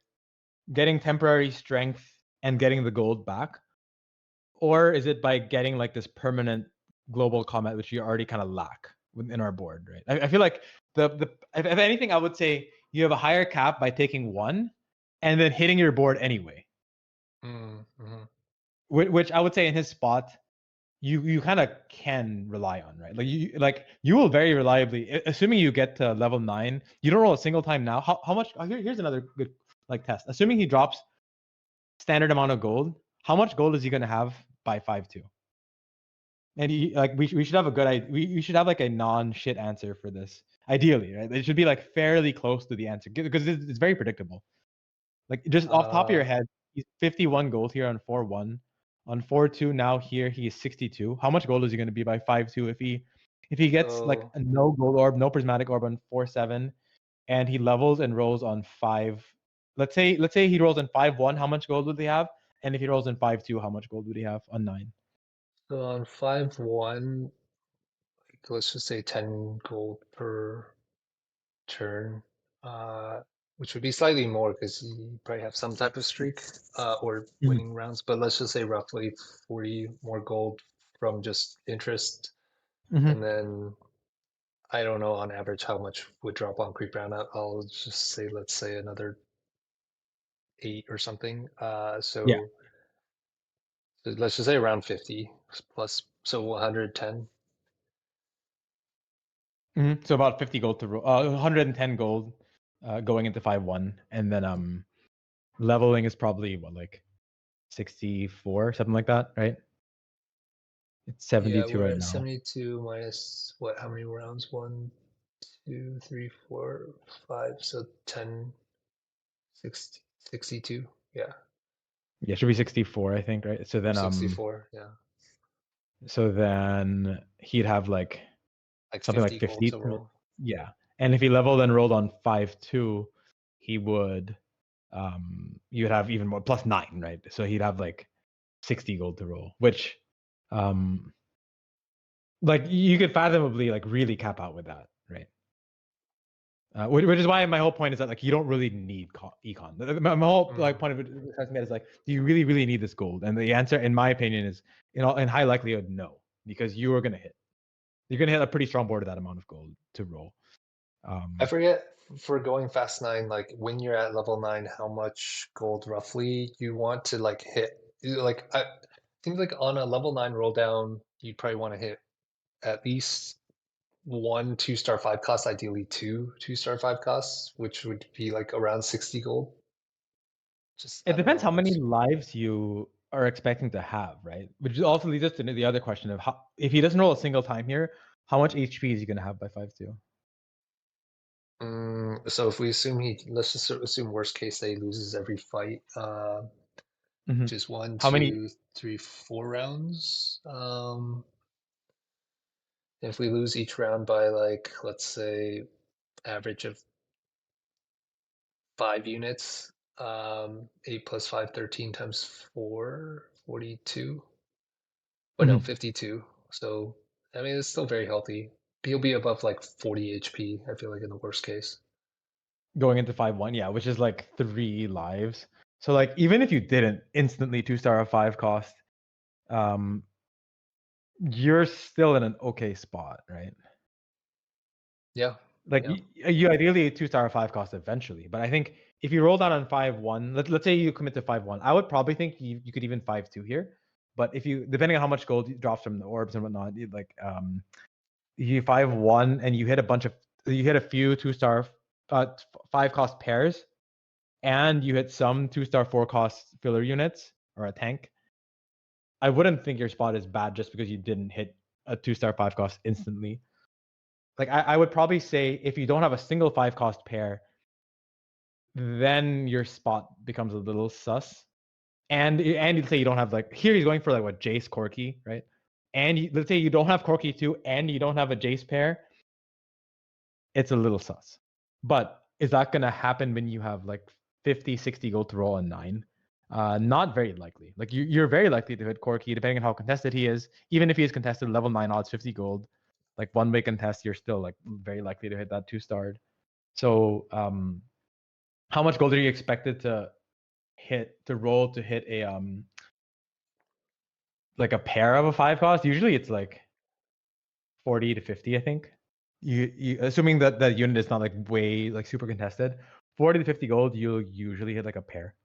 getting temporary strength and getting the gold back? Or is it by getting like this permanent global combat, which you already kind of lack within our board, right? I feel like the if anything, I would say you have a higher cap by taking one and then hitting your board anyway. Mm-hmm. Which I would say in his spot, you kind of can rely on, right? Like you will very reliably, assuming you get to level 9, you don't roll a single time now. How much? Here's another good like test. Assuming he drops standard amount of gold, how much gold is he gonna have by 5-2? And we should have a good idea. We should have like a non-shit answer for this. Ideally, right? It should be like fairly close to the answer because it's very predictable. Like just off top of your head, he's 51 gold here on 4-1. On 4-2 now here he is 62. How much gold is he going to be by 5-2 if he gets like So a no gold orb, no prismatic orb on 4-7, and he levels and rolls on 5. Let's say he rolls in 5-1, how much gold would he have? And if he rolls in 5-2, how much gold would he have on 9? so on 5-1, let's just say 10 gold per turn, uh, which would be slightly more because you probably have some type of streak or Mhm. winning rounds. But let's just say roughly 40 more gold from just interest, Mhm. and then I don't know on average how much would drop on creep round. I'll just say let's say another 8 or something. Yeah. So let's just say around 50 plus, so 110. So about 50 gold to roll, 110 gold going into 5-1, and then leveling is probably what, like 64, something like that, right? It's Yeah, 72 we're right at now. 72 minus what? How many rounds? 1, 2, 3, 4, 5. So 10, 60, 62. Yeah, Yeah, it should be 64, I think, right? or 64. Yeah, So then he'd have like like something like 50 gold 50 to to, roll. yeah. And if he leveled and rolled on 5-2, he would you'd have even more plus 9, right? So he'd have like 60 gold to roll, which um like you could fathomably like really cap out with that, right? Which is why my whole point is that like you don't really need econ. My whole like Mm. point of assessment is like, do you really need this gold? And the answer, in my opinion, is in high likelihood no, because you are gonna hit. You're gonna hit a pretty strong board of that amount of gold to roll. I Um, forget for going fast 9, like when you're at level 9, how much gold roughly you want to like hit. Like I think like on a level 9 roll down, you'd probably want to hit at least one 2-star 5 cost, ideally two 2-star 5 costs, which would be like around 60 gold. Just it I don't depends know how how many much. lives you are expecting to have, right? Which also leads us to the other question of how, if he doesn't roll a single time here, how much HP is he gonna have by 5-2? So if we assume let's just assume worst case that he loses every fight, Mm-hmm. which is one, How many? 2, 3, 4 rounds. If we lose each round by like, let's say, average of 5 units, 8 plus 5, 13 times 4, 42. But no, Mhm. 52. So, I mean, it's still very healthy. He'll be above like 40 HP, I feel like, in the worst case. Going into 5-1, yeah, which is like 3 lives. So like even if you didn't instantly 2-star or 5 cost, um, you're still in an okay spot, right? Yeah, Like yeah. you ideally 2-star or 5 cost eventually, but I think if you roll down on 5-1, let's say you commit to 5-1, I would probably think you could even 5-2 here. But if you, depending on how much gold drops from the orbs and whatnot, like you 5-1 and you hit a few 2-star 5 cost pairs, and you hit some 2-star 4 cost filler units or a tank, I wouldn't think your spot is bad just because you didn't hit a 2-star 5 cost instantly. Like I would probably say if you don't have a single 5 cost pair, then your spot becomes a little sus. And let's say you don't have, like, here he's going for like what, Jace Corki, right? And let's say you don't have Corki too, and you don't have a Jace pair, it's a little sus. But is that gonna happen when you have like 50, 60 gold to roll a 9? Not very likely. Like you're very likely to hit Corki depending on how contested he is. Even if he is contested level 9 odds 50 gold, like one-way contest, you're still like very likely to hit that 2-starred. So how much gold are you expected to roll to hit a like a pair of a 5 cost? Usually it's like 40 to 50, I think. You assuming that that unit is not like way like super contested, 40 to 50 gold, you'll usually hit like a pair.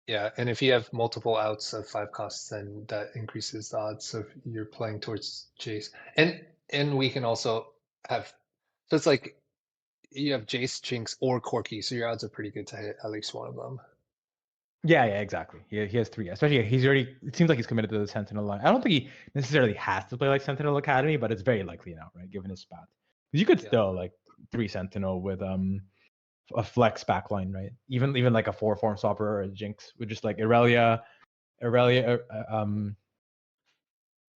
Yeah, and if you have multiple outs of 5 costs, then that increases the odds. So if you're playing towards Jace, and we can also have, so it's like you have Jace, Jinx, or Corki, so your odds are pretty good to hit at least one of them. Yeah, exactly. He has 3. Especially he's already. It seems like he's committed to the Sentinel line. I don't think he necessarily has to play like Sentinel Academy, but it's very likely now, right? Given his spat, because you could Yeah. still like 3 Sentinel with a flex backline, right? Even like a 4 form swapper or a Jinx with just like Irelia,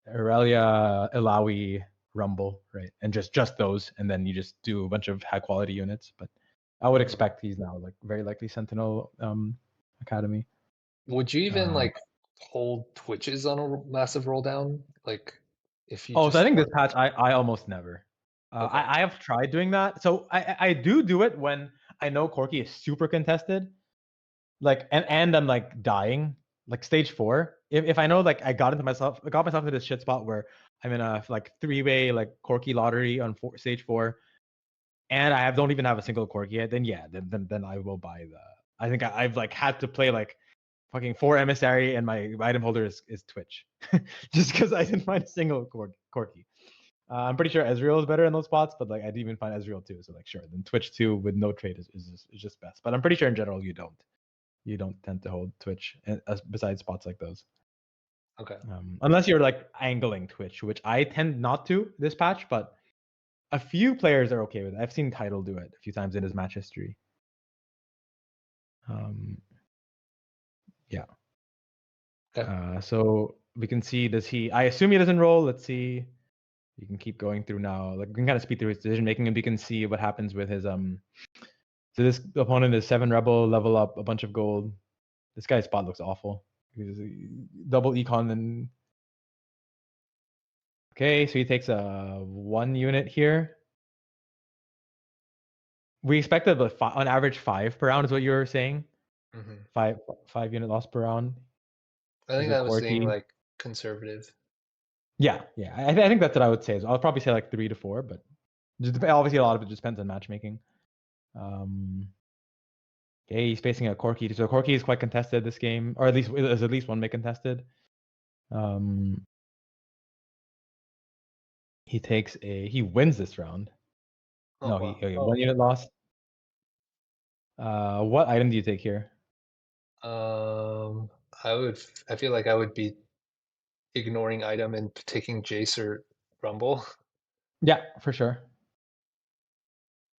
Ilawi, Rumble, right? And just those, and then you just do a bunch of high quality units. But I would Mhm. expect he's now like very likely Sentinel Academy. Would you even Um, like hold Twitches on a massive roll down? Like if you Oh, so I just think this want, patch I almost never. okay. I have tried doing that. So I do it when I know Corki is super contested, like and I'm like dying, like stage 4. If I know like I got myself into this shit spot where I'm in a like 3-way like Corki lottery on stage 4, and don't even have a single Corki yet, then yeah, then I will buy the. I think I've like had to play like fucking 4 emissary, and my item holder is Twitch, just because I didn't find a single Corki. I'm pretty sure Ezreal is better in those spots, but like I didn't even find Ezreal too. So like sure, then Twitch 2 with no trade is just best. But I'm pretty sure in general you don't tend to hold Twitch besides spots like those, Okay. unless you're like angling Twitch, which I tend not to this patch, but a few players are okay with it. I've seen Title do it a few times in his match history. Um, yeah. Okay. So we can see, does he? I assume he doesn't roll. Let's see. You can keep going through now. Like we can kind of speed through his decision making, and we can see what happens with his. So this opponent is 7 rebel, level up a bunch of gold. This guy's spot looks awful. He's double econ and okay, so he takes a 1 unit here. We expected on average 5 per round is what you were saying. Hmm. 5 unit loss per round. I He's think a that was being Corki. like conservative. Yeah. I think that's what I would say. So I'll probably say like 3 to 4, but obviously a lot of it just depends on matchmaking. Um, okay, he's facing a Corki. So Corki is quite contested this game, or at least one make contested. He wins this round. Oh No, wow. okay, 1 unit loss. What item do you take here? Um, I feel like I would be ignoring item and taking Jace or Rumble, Yeah, for sure.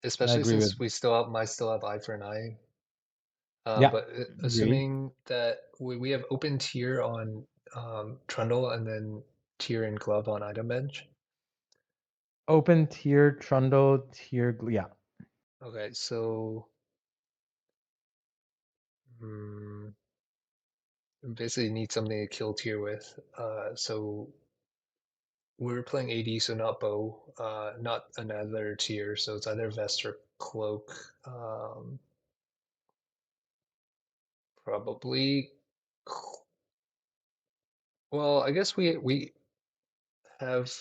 I especially agree with. since might still have eye for an eye. Yeah, But agree. assuming that we have open tier on Trundle and then tier and glove on item bench. Open tier Trundle tier. Yeah, Okay, so mm, basically need something to kill tier with. So we're playing AD, so not bow, not another tier. So it's either vest or cloak. Probably. Well, I guess we have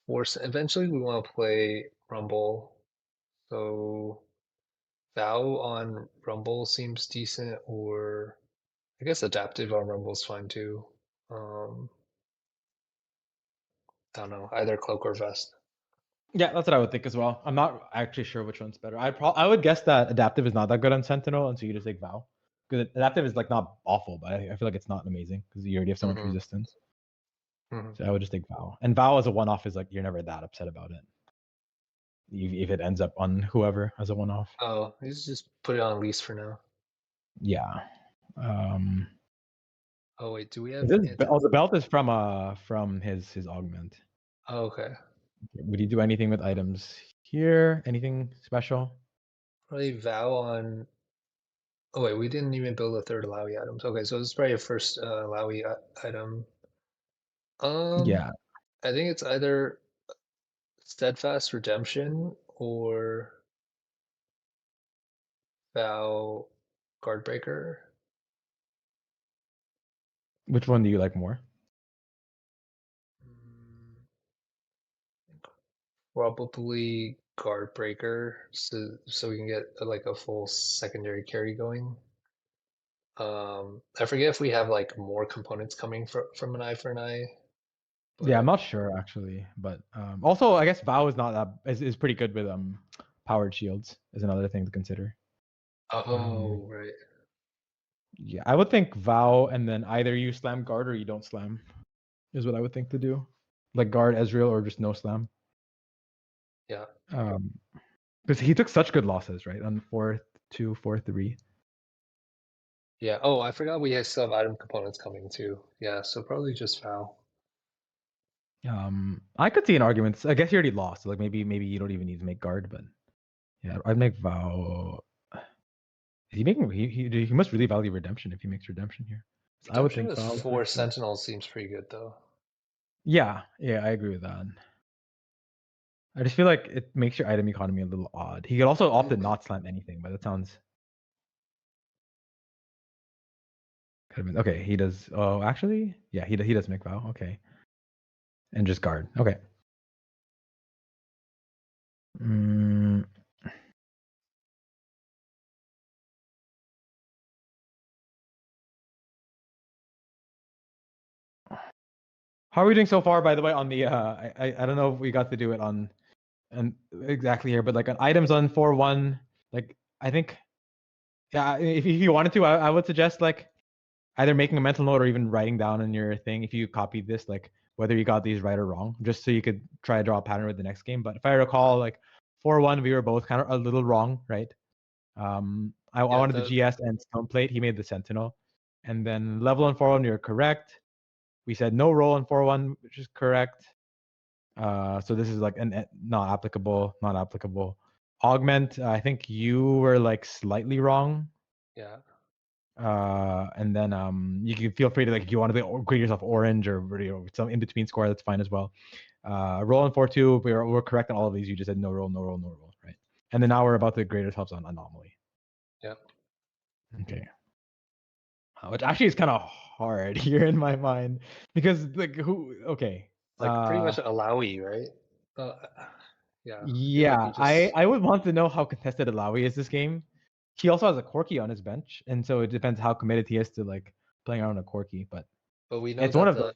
force. Eventually, we want to play Rumble. So Vow on Rumble seems decent, or I guess adaptive on Rumble's fine too. Um, I don't know, either cloak or vest. yeah, that's what I would think as well. I'm not actually sure which one's better. I would guess that adaptive is not that good on Sentinel, and so you just take Vow because adaptive is like not awful, but I feel like it's not amazing because you already have so much Hmm. resistance. Hmm. So I would just take Vow, and Vow as a one-off is like you're never that upset about it if it ends up on whoever as a one-off. Oh, let's just put it on lease for now. Yeah. Um, Oh wait, do we is have this anti? the belt is from his augment. Oh, okay, Would you do anything with items here? Anything special? probably Vow on Oh wait, we didn't even build a third Alawi items. Okay, so this is probably a first Alawi item. Yeah. I think it's either Steadfast Redemption or Vow Guardbreaker. Which one do you like more? Mm, Probably Guardbreaker, so we can get like a full secondary carry going. I forget if we have like more components coming from an eye for an eye, Yeah, I'm but not sure actually, but also I guess Vow is not that is pretty good with powered shields is another thing to consider. oh right, Yeah, I would think Vow and then either you slam guard or you don't slam is what I would think to do. Like guard Ezreal or just no slam. yeah, Because he took such good losses, right? On 4-2, 4-3. yeah. Oh, I forgot we still have item components coming too. Yeah, so probably just Vow. I could see an argument. I guess he already lost. So like maybe you don't even need to make guard, but yeah, I'd make Vow. Is he making he must really value redemption if he makes redemption here. So I would Redemption think with Vow. four Sentinels seems pretty good though. Yeah, I agree with that. I just feel like it makes your item economy a little odd. He could also opt to not slam anything, but that sounds could have been okay. He does. Oh, actually, yeah, he does make Vow. Okay, and just guard. Okay. Mm, how are we doing so far? By the way, on the I don't know if we got to do it on and exactly here, but like on items on 4-1, like I think yeah, if you wanted to, I would suggest like either making a mental note or even writing down in your thing if you copied this, like whether you got these right or wrong, just so you could try to draw a pattern with the next game. But if I recall, like 4-1, we were both kind of a little wrong, right? I Yeah, wanted the GS and Stone Plate. He made the Sentinel, and then level on 4-1, you're correct. We said no roll on 4-1, which is correct. So this is like an not applicable. Augment, I think you were like slightly wrong. yeah, And then you can feel free to like if you want to grade yourself orange or some in between score, that's fine as well. Roll in 4-2, we're correct on all of these. You just said no roll, right? And then now we're about to grade ourselves on anomaly. yeah. Okay. Which actually is kind of hard here in my mind because like who okay. Like pretty much Alawi, right? Uh, yeah, I feel like Yeah, we I just, I would want to know how contested Alawi is this game. He also has a Corki on his bench, and so it depends how committed he is to like playing around a Corki. But but we know it's one that of the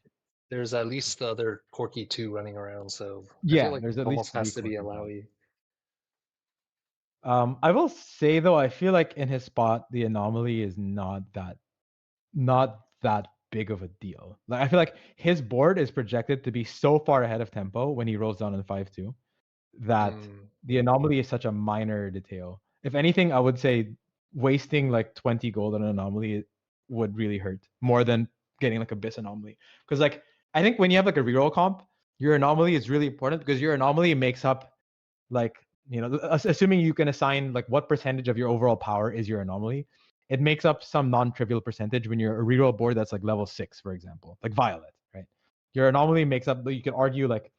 there's at least the other Corky 2 running around, so I feel yeah. like There's it at least almost three has to be Corkis on. Alawi. I will say though, I feel like in his spot, the anomaly is not that big of a deal. Like I feel like his board is projected to be so far ahead of tempo when he rolls down in 5-2 that Mm, the anomaly is such a minor detail. If anything, I would say wasting like 20 gold on an anomaly would really hurt more than getting like a Abyss anomaly. Because like I think when you have like a reroll comp, your anomaly is really important because your anomaly makes up like assuming you can assign like what percentage of your overall power is your anomaly, it makes up some non-trivial percentage when you're a reroll board that's like level 6, for example, like Violet, right? Your anomaly makes up, you can argue like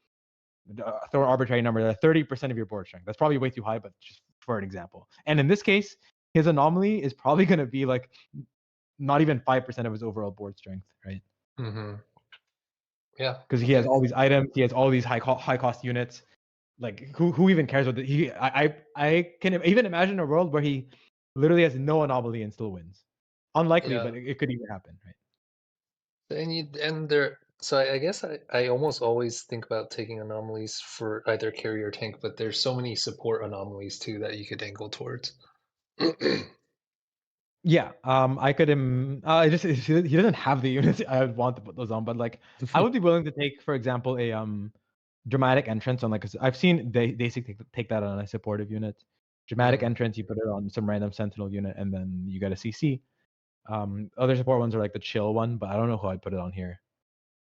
throw an arbitrary number that 30% of your board strength. That's probably way too high, but just for an example. And in this case, his anomaly is probably going to be like not even 5% of his overall board strength, right? hmm. Yeah, Because he has okay. all these items, he has all these high cost units. Like who even cares what he? I can even imagine a world where he literally has no anomaly and still wins. Unlikely, Yeah. but it could even happen, right? And there, so I guess I almost always think about taking anomalies for either carry or tank, but there's so many support anomalies too that you could angle towards. Yeah, I could. I just he doesn't have the units I would want to put those on, but like I would be willing to take, for example, a dramatic entrance on like I've seen they take that on a supportive unit. Dramatic Mm. entrance, you put it on some random sentinel unit, and then you get a CC. Other support ones are like the chill one, but I don't know who I'd put it on here.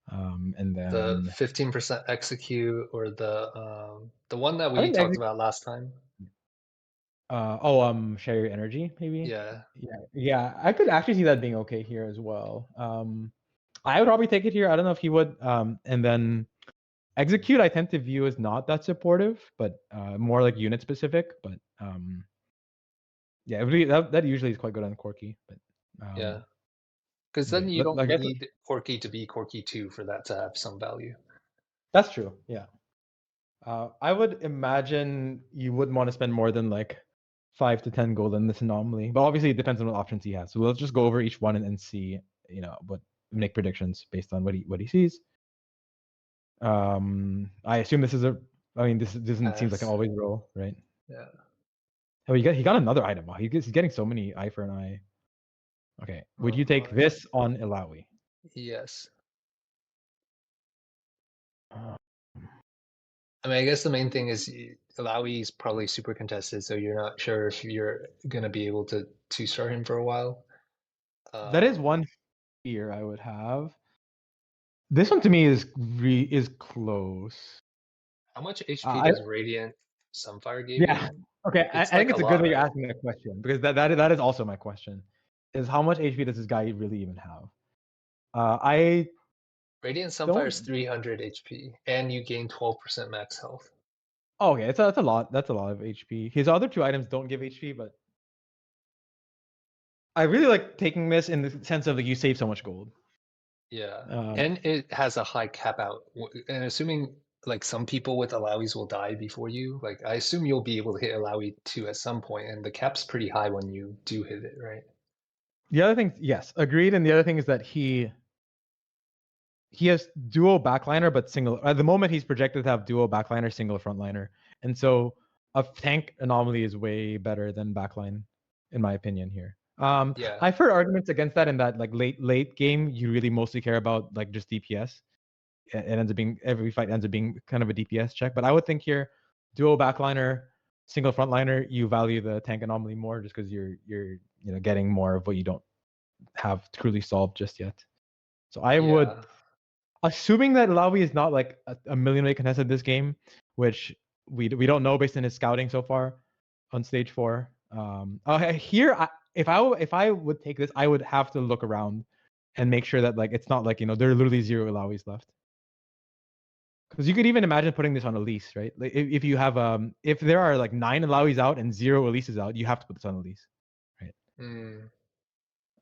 And The then 15% execute or the one that I we think talked about last time. Share your energy, maybe. Yeah. Yeah. I could actually see that being okay here as well. I would probably take it here. I don't know if he would. And then execute, I tend to view as not that supportive, but more like unit specific. But yeah, that usually is quite good on Corky. But Yeah. Because then okay, you don't like need Corky to be Corky 2 for that to have some value. that's true. Yeah. I would imagine you wouldn't want to spend more than like 5 to 10 gold on this anomaly, but obviously it depends on what options he has. So let's just go over each one and see, what make predictions based on what he sees. I assume this is this doesn't seem like an Pass. always roll, right? Yeah. Oh, he got another item. Wow, he's getting so many eye for an eye. Okay, would you take Uh, this on Ilawi? yes. Uh, I mean, I guess the main thing is Alawi is probably super contested, so you're not sure if you're gonna be able to two-star him for a while. that is one fear I would have. This one to me is close. How much HP I does Radiant Sunfire give Yeah. you? Okay. I It's think like a it's a good lot, that you're right? asking that question because that is also my question. Is how much HP does this guy really even have? I Radiant Sunfire is don't. 300 HP, and you gain 12% max health. Oh, okay, that's a lot. That's a lot of HP. His other two items don't give HP, but I really like taking this in the sense of that you save so much gold. Yeah, Um, and it has a high cap out. And assuming like some people with Alawi's will die before you, like I assume you'll be able to hit Alawi 2 at some point, and the cap's pretty high when you do hit it, right? the other thing, yes, agreed. And the other thing is that he has dual backliner, but single. At the moment, he's projected to have dual backliner, single frontliner, and so a tank anomaly is way better than backline, in my opinion. Here, Yeah, I've heard arguments against that. In that, like late game, you really mostly care about like just DPS. It ends up being every fight ends up being kind of a DPS check. But I would think here, dual backliner, single frontliner, you value the tank anomaly more just because you're getting more of what you don't have truly solved just yet. So I would, yeah, assuming that Lawi is not like a million way contested this game, which we don't know based on his scouting so far on stage 4. Here, if I would take this, I would have to look around and make sure that like it's not like there are literally 0 Lawis left. Because you could even imagine putting this on Elise, right? Like if you have if there are like 9 Lawis out and 0 Elises out, you have to put this on Elise, right? mm,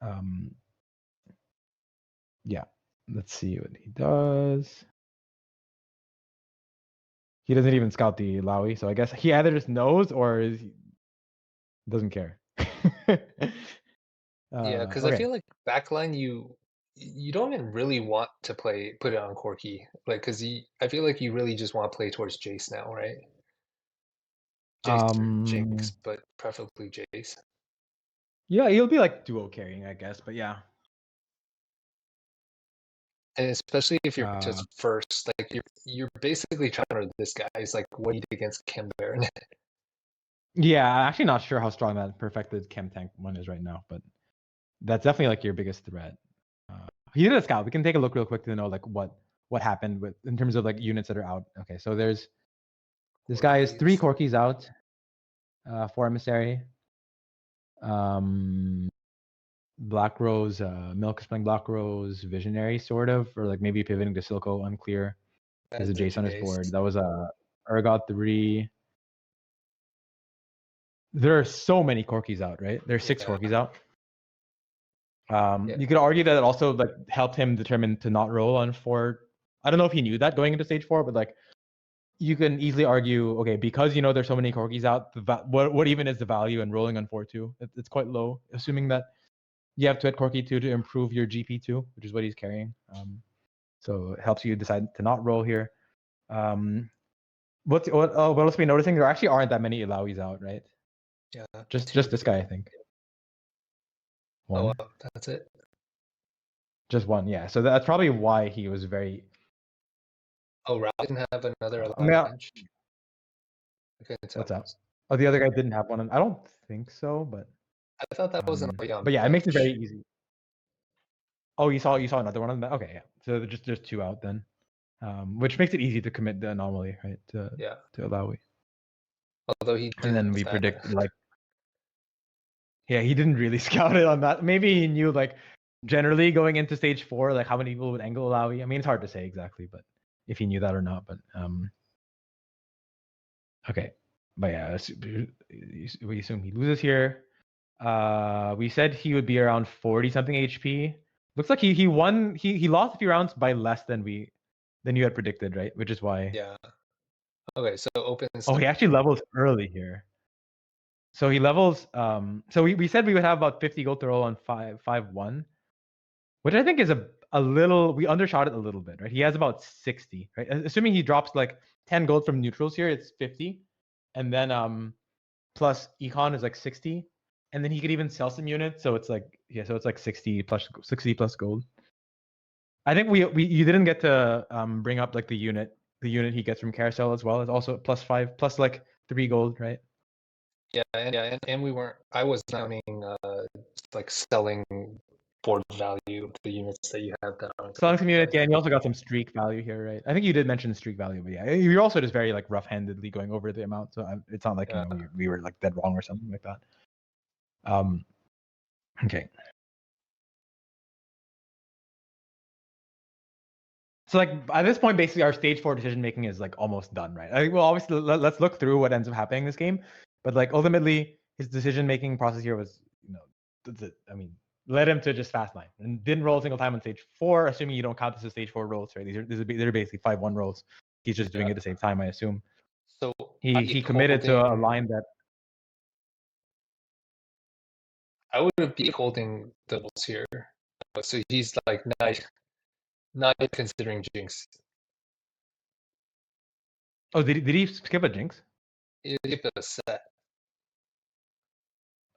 Um, yeah. Let's see what he does. He doesn't even scout the Lawi, so I guess he either just knows or he doesn't care. yeah. Because I Okay. feel like backline you don't even really want to put it on Corki, like because I feel like you really just want to play towards Jace now, right? Jace or Jinx, Um. but preferably Jace. Yeah, he'll be like duo carrying, I guess. But yeah. And especially if you're Uh. just first, like you're basically trying to this guy. It's like what he did against Kim Baron. Yeah, I'm actually not sure how strong that perfected chem tank one is right now, but that's definitely like your biggest threat. He did a scout. We can take a look real quick to know like what happened with in terms of like units that are out. Okay, so there's this guy is 3 Corkies. Corkies out, 4 emissary. Black Rose, Milk Spring Black Rose, Visionary sort of, or like maybe pivoting to Silco, unclear. There's a That's a Jace on his Jace. board. That was a Urgot 3. There are so many Corkies out, right? There's 6 Yeah, Corkies out. yeah. You could argue that it also like helped him determine to not roll on 4. I don't know if he knew that going into stage 4, but like you can easily argue, okay, because there's so many Corkies out, what even is the value in rolling on 4-2? It's quite low, assuming that you have to hit Corki 2 to improve your GP2, which is what he's carrying. So it helps you decide to not roll here. What else are we noticing? There actually aren't that many Ilawis out, right? Yeah, Just two. this guy, I think. Oh, One, wow, that's it. just one, yeah. So that's probably why he was very. Oh, Ralph didn't have another I mean, bench. I couldn't what's tell. up? Oh, the other guy didn't have one. I don't think so, I thought that was an on but yeah, it makes it very bench. easy. Oh, you saw another one on that. Okay, yeah. So there's 2 out then, which makes it easy to commit the anomaly, right? To Yeah, Ilawi. although he And didn't then we have predict like Yeah, he didn't really scout it on that. Maybe he knew like generally going into stage 4, like how many people would angle allow. I mean, it's hard to say exactly, but if he knew that or not. But okay, but yeah, we assume he loses here. We said he would be around 40 something HP. Looks like he won. He lost a few rounds by less than you had predicted, right? Which is why. Yeah. Okay, so opens. Oh, he actually levels early here. So he levels. So we said we would have about 50 gold to roll on 5-1, which I think is a little. We undershot it a little bit, right? He has about 60, right? Assuming he drops like 10 gold from neutrals here, it's 50, and then plus econ is like 60, and then he could even sell some units, so it's like so it's like 60 plus gold. I think we you didn't get to bring up like the unit he gets from carousel as well. It's also +5 plus like 3 gold, right? Yeah, and we weren't. I was counting like selling board value of the units that you have that aren't. Selling some units, yeah, and you also got some streak value here, right? I think you did mention streak value, but yeah, you're also just very like rough-handedly going over the amount, so it's not like we were like dead wrong or something like that. Okay. So like at this point, basically our stage 4 decision making is like almost done, right? I think well, obviously let's look through what ends up happening in this game, but like ultimately his decision making process here was, I mean, led him to just fast 9 and didn't roll a single time on stage 4, assuming you don't count this as stage 4 rolls, right? They're basically 5-1 rolls. He's just doing it at the same time, I assume. So He committed to a line that I would be holding doubles here. So he's like not considering jinx. Oh, did he skip a jinx? He did a set.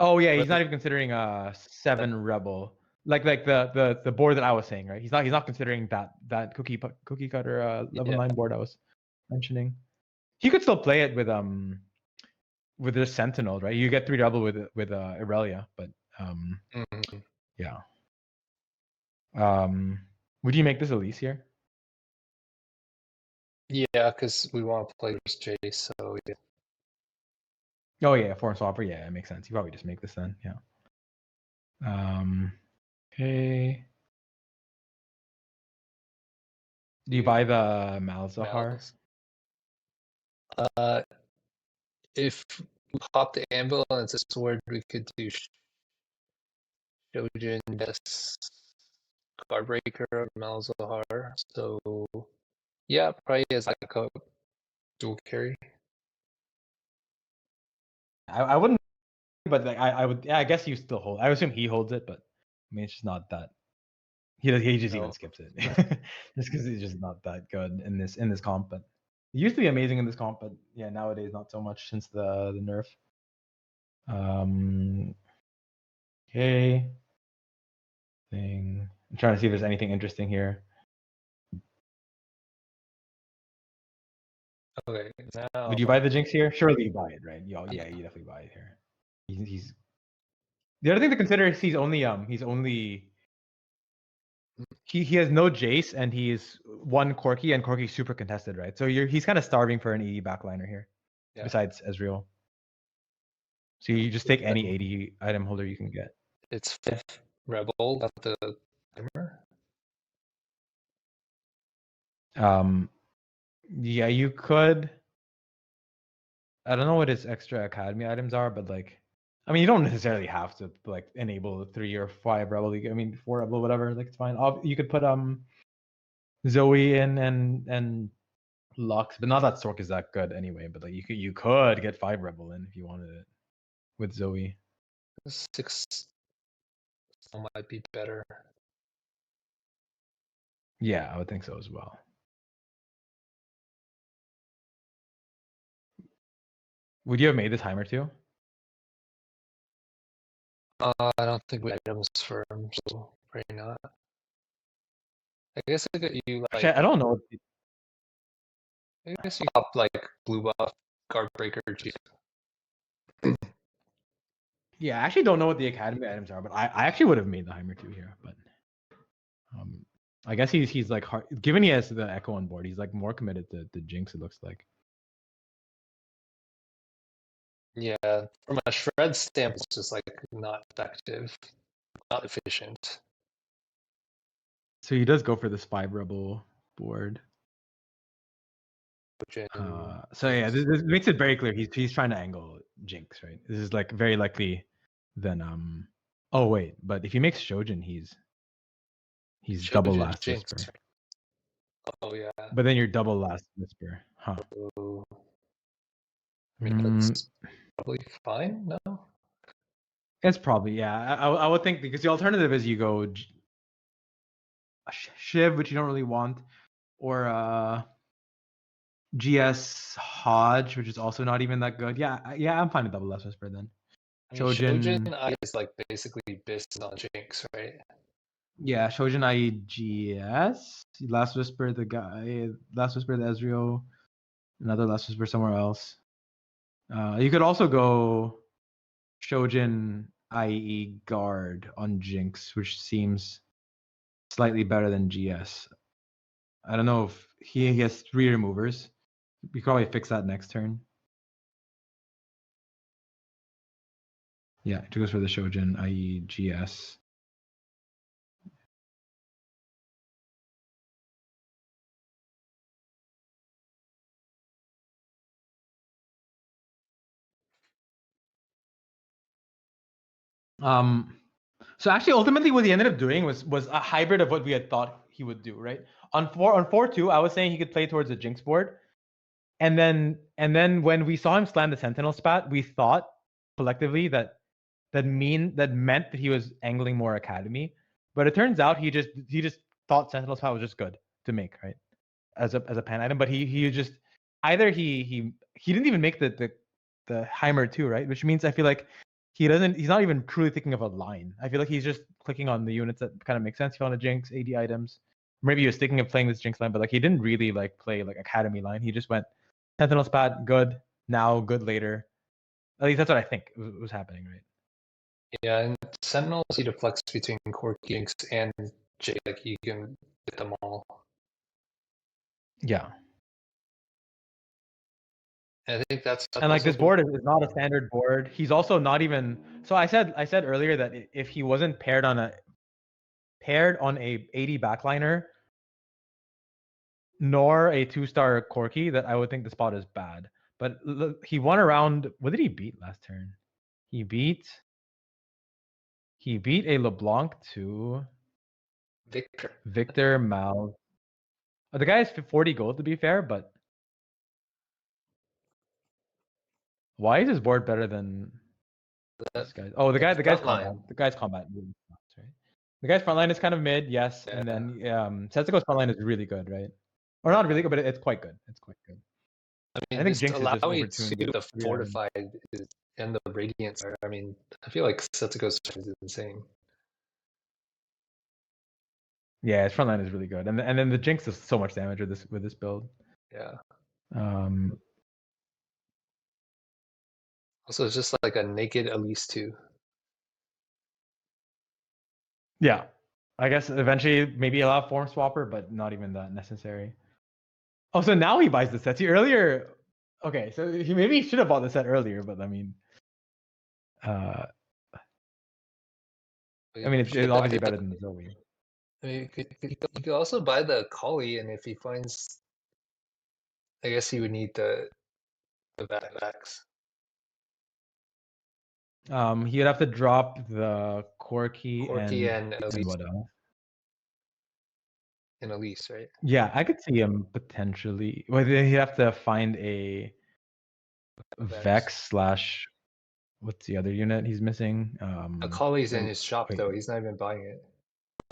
Oh yeah, he's not even considering 7 rebel. Like the board that I was saying, right? He's not considering that cookie cutter level 9 board I was mentioning. He could still play it with the Sentinel, right? You get 3 rebel with Irelia, but yeah. Would you make this Elise here? Yeah, because we want to play versus Chase, so yeah. Oh yeah, foreign swapper. Yeah, it makes sense. You probably just make this then. Yeah. Okay. Do you buy the Malzahar? If we pop the anvil and it's a sword, we could do Shojin, Des, Guardbreaker, or Malzahar. So yeah, probably as like a dual carry. I wouldn't, but like I would. Yeah, I guess you still hold. I assume he holds it, but I mean it's just not that. He just even skips it just because he's just not that good in this comp. But he used to be amazing in this comp, but yeah, nowadays not so much since the nerf. Okay. Thing. I'm trying to see if there's anything interesting here. Okay, now Would you buy the Jinx here? Surely you buy it, right? Yeah, you definitely buy it here. He's the other thing to consider is he has no Jace and he's 1 Corki and Corki's super contested, right? So he's kind of starving for an 80 backliner here, besides Ezreal. So you just take any 80 item holder you can get. It's 5 rebel, not the timer. Yeah, you could. I don't know what his extra academy items are, but like, I mean, you don't necessarily have to like enable 3 or 5 rebel. I mean, 4 rebel, whatever. Like, it's fine. You could put Zoe in and Lux, but not that Stork is that good anyway. But like, you could get 5 rebel in if you wanted it with Zoe. 6 might be better. Yeah, I would think so as well. Would you have made the timer too? I don't think we items for him, so probably not. I guess I could you like. Actually, I don't know. I guess you pop like blue buff, guard breaker, G. Yeah, I actually don't know what the academy items are, but I actually would have made the Heimer too here. But I guess he's like hard, given he has the Echo on board, he's like more committed to Jinx. It looks like. Yeah, from a shred stamp, it's just like not effective, not efficient. So he does go for the Spy Rebel board. So yeah, this makes it very clear he's trying to angle Jinx, right? This is like very likely then oh wait, but if he makes Shojin, he's double Shojin Last Jinx. Whisper. Oh yeah. But then you're double Last Whisper, huh? So, I mean, that's probably fine. No. It's probably, yeah. I would think because the alternative is you go Shiv, which you don't really want, or GS Hodge, which is also not even that good. Yeah, I'm fine with double Last Whisper then. I mean, Shojin Shojin, I is like basically based on Jinx, right? yeah, Shojin IGS, Last Whisper the guy, Last Whisper the Ezreal, another Last Whisper somewhere else. You could also go Shojin IE Guard on Jinx, which seems slightly better than GS. I don't know if he has 3 removers. We could probably fix that next turn. Yeah, it goes for the Shojin IE GS. So actually, ultimately, what he ended up doing was a hybrid of what we had thought he would do. Right on 4-2, I was saying he could play towards the Jinx board, and then when we saw him slam the Sentinel spat, we thought collectively that meant that he was angling more Academy, but it turns out he just thought Sentinel spat was just good to make, right, as a pan item, but he just either he didn't even make the Heimer too, right, which means I feel like he's not even truly thinking of a line. I feel like he's just clicking on the units that kind of make sense. He found a Jinx, AD items. Maybe he was thinking of playing this Jinx line, but like he didn't really like play like Academy line. He just went Sentinel spat, good now, good later. At least that's what I think was happening, right? Yeah, and Sentinels need to flex between Core Jinx and J. Like you can get them all. Yeah. And I think that's And like also this board is not a standard board. He's also not even. So I said earlier that if he wasn't paired on a 80 backliner nor a 2-star Corki, that I would think the spot is bad. But look, he won around. What did he beat last turn? He beat a LeBlanc to Victor Mal. The guy has 40 gold to be fair, but why is his board better than this guy? Oh, the guy's combat. line. The guy's combat really sucks, right? The guy's front line is kind of mid, yes, Yeah. and then Setsuko's front line is really good, right? Or not really good, but it's quite good. It's quite good. I mean, I think just Jinx is just allowing overtuned to with the 3 items. fortified and the radiance. I mean, I feel like Setsuko's is insane. Yeah, his front line is really good, and then the Jinx does so much damage with this build. Yeah. Um, Also, it's just like a naked Elise too. yeah, I guess eventually maybe allow form swapper, but not even that necessary. Oh, so now he buys the sets. He earlier, okay, so he maybe should have bought the set earlier, but I mean, it's obviously better than the Zoe. I mean, you could also buy the Collie, and if he finds, I guess he would need the backs. He'd have to drop the Corki And and what else? Elise, right? Yeah, I could see him potentially. Well, then he'd have to find a Vex slash what's the other unit he's missing? A Collie's in oh, his shop wait. though. He's not even buying it.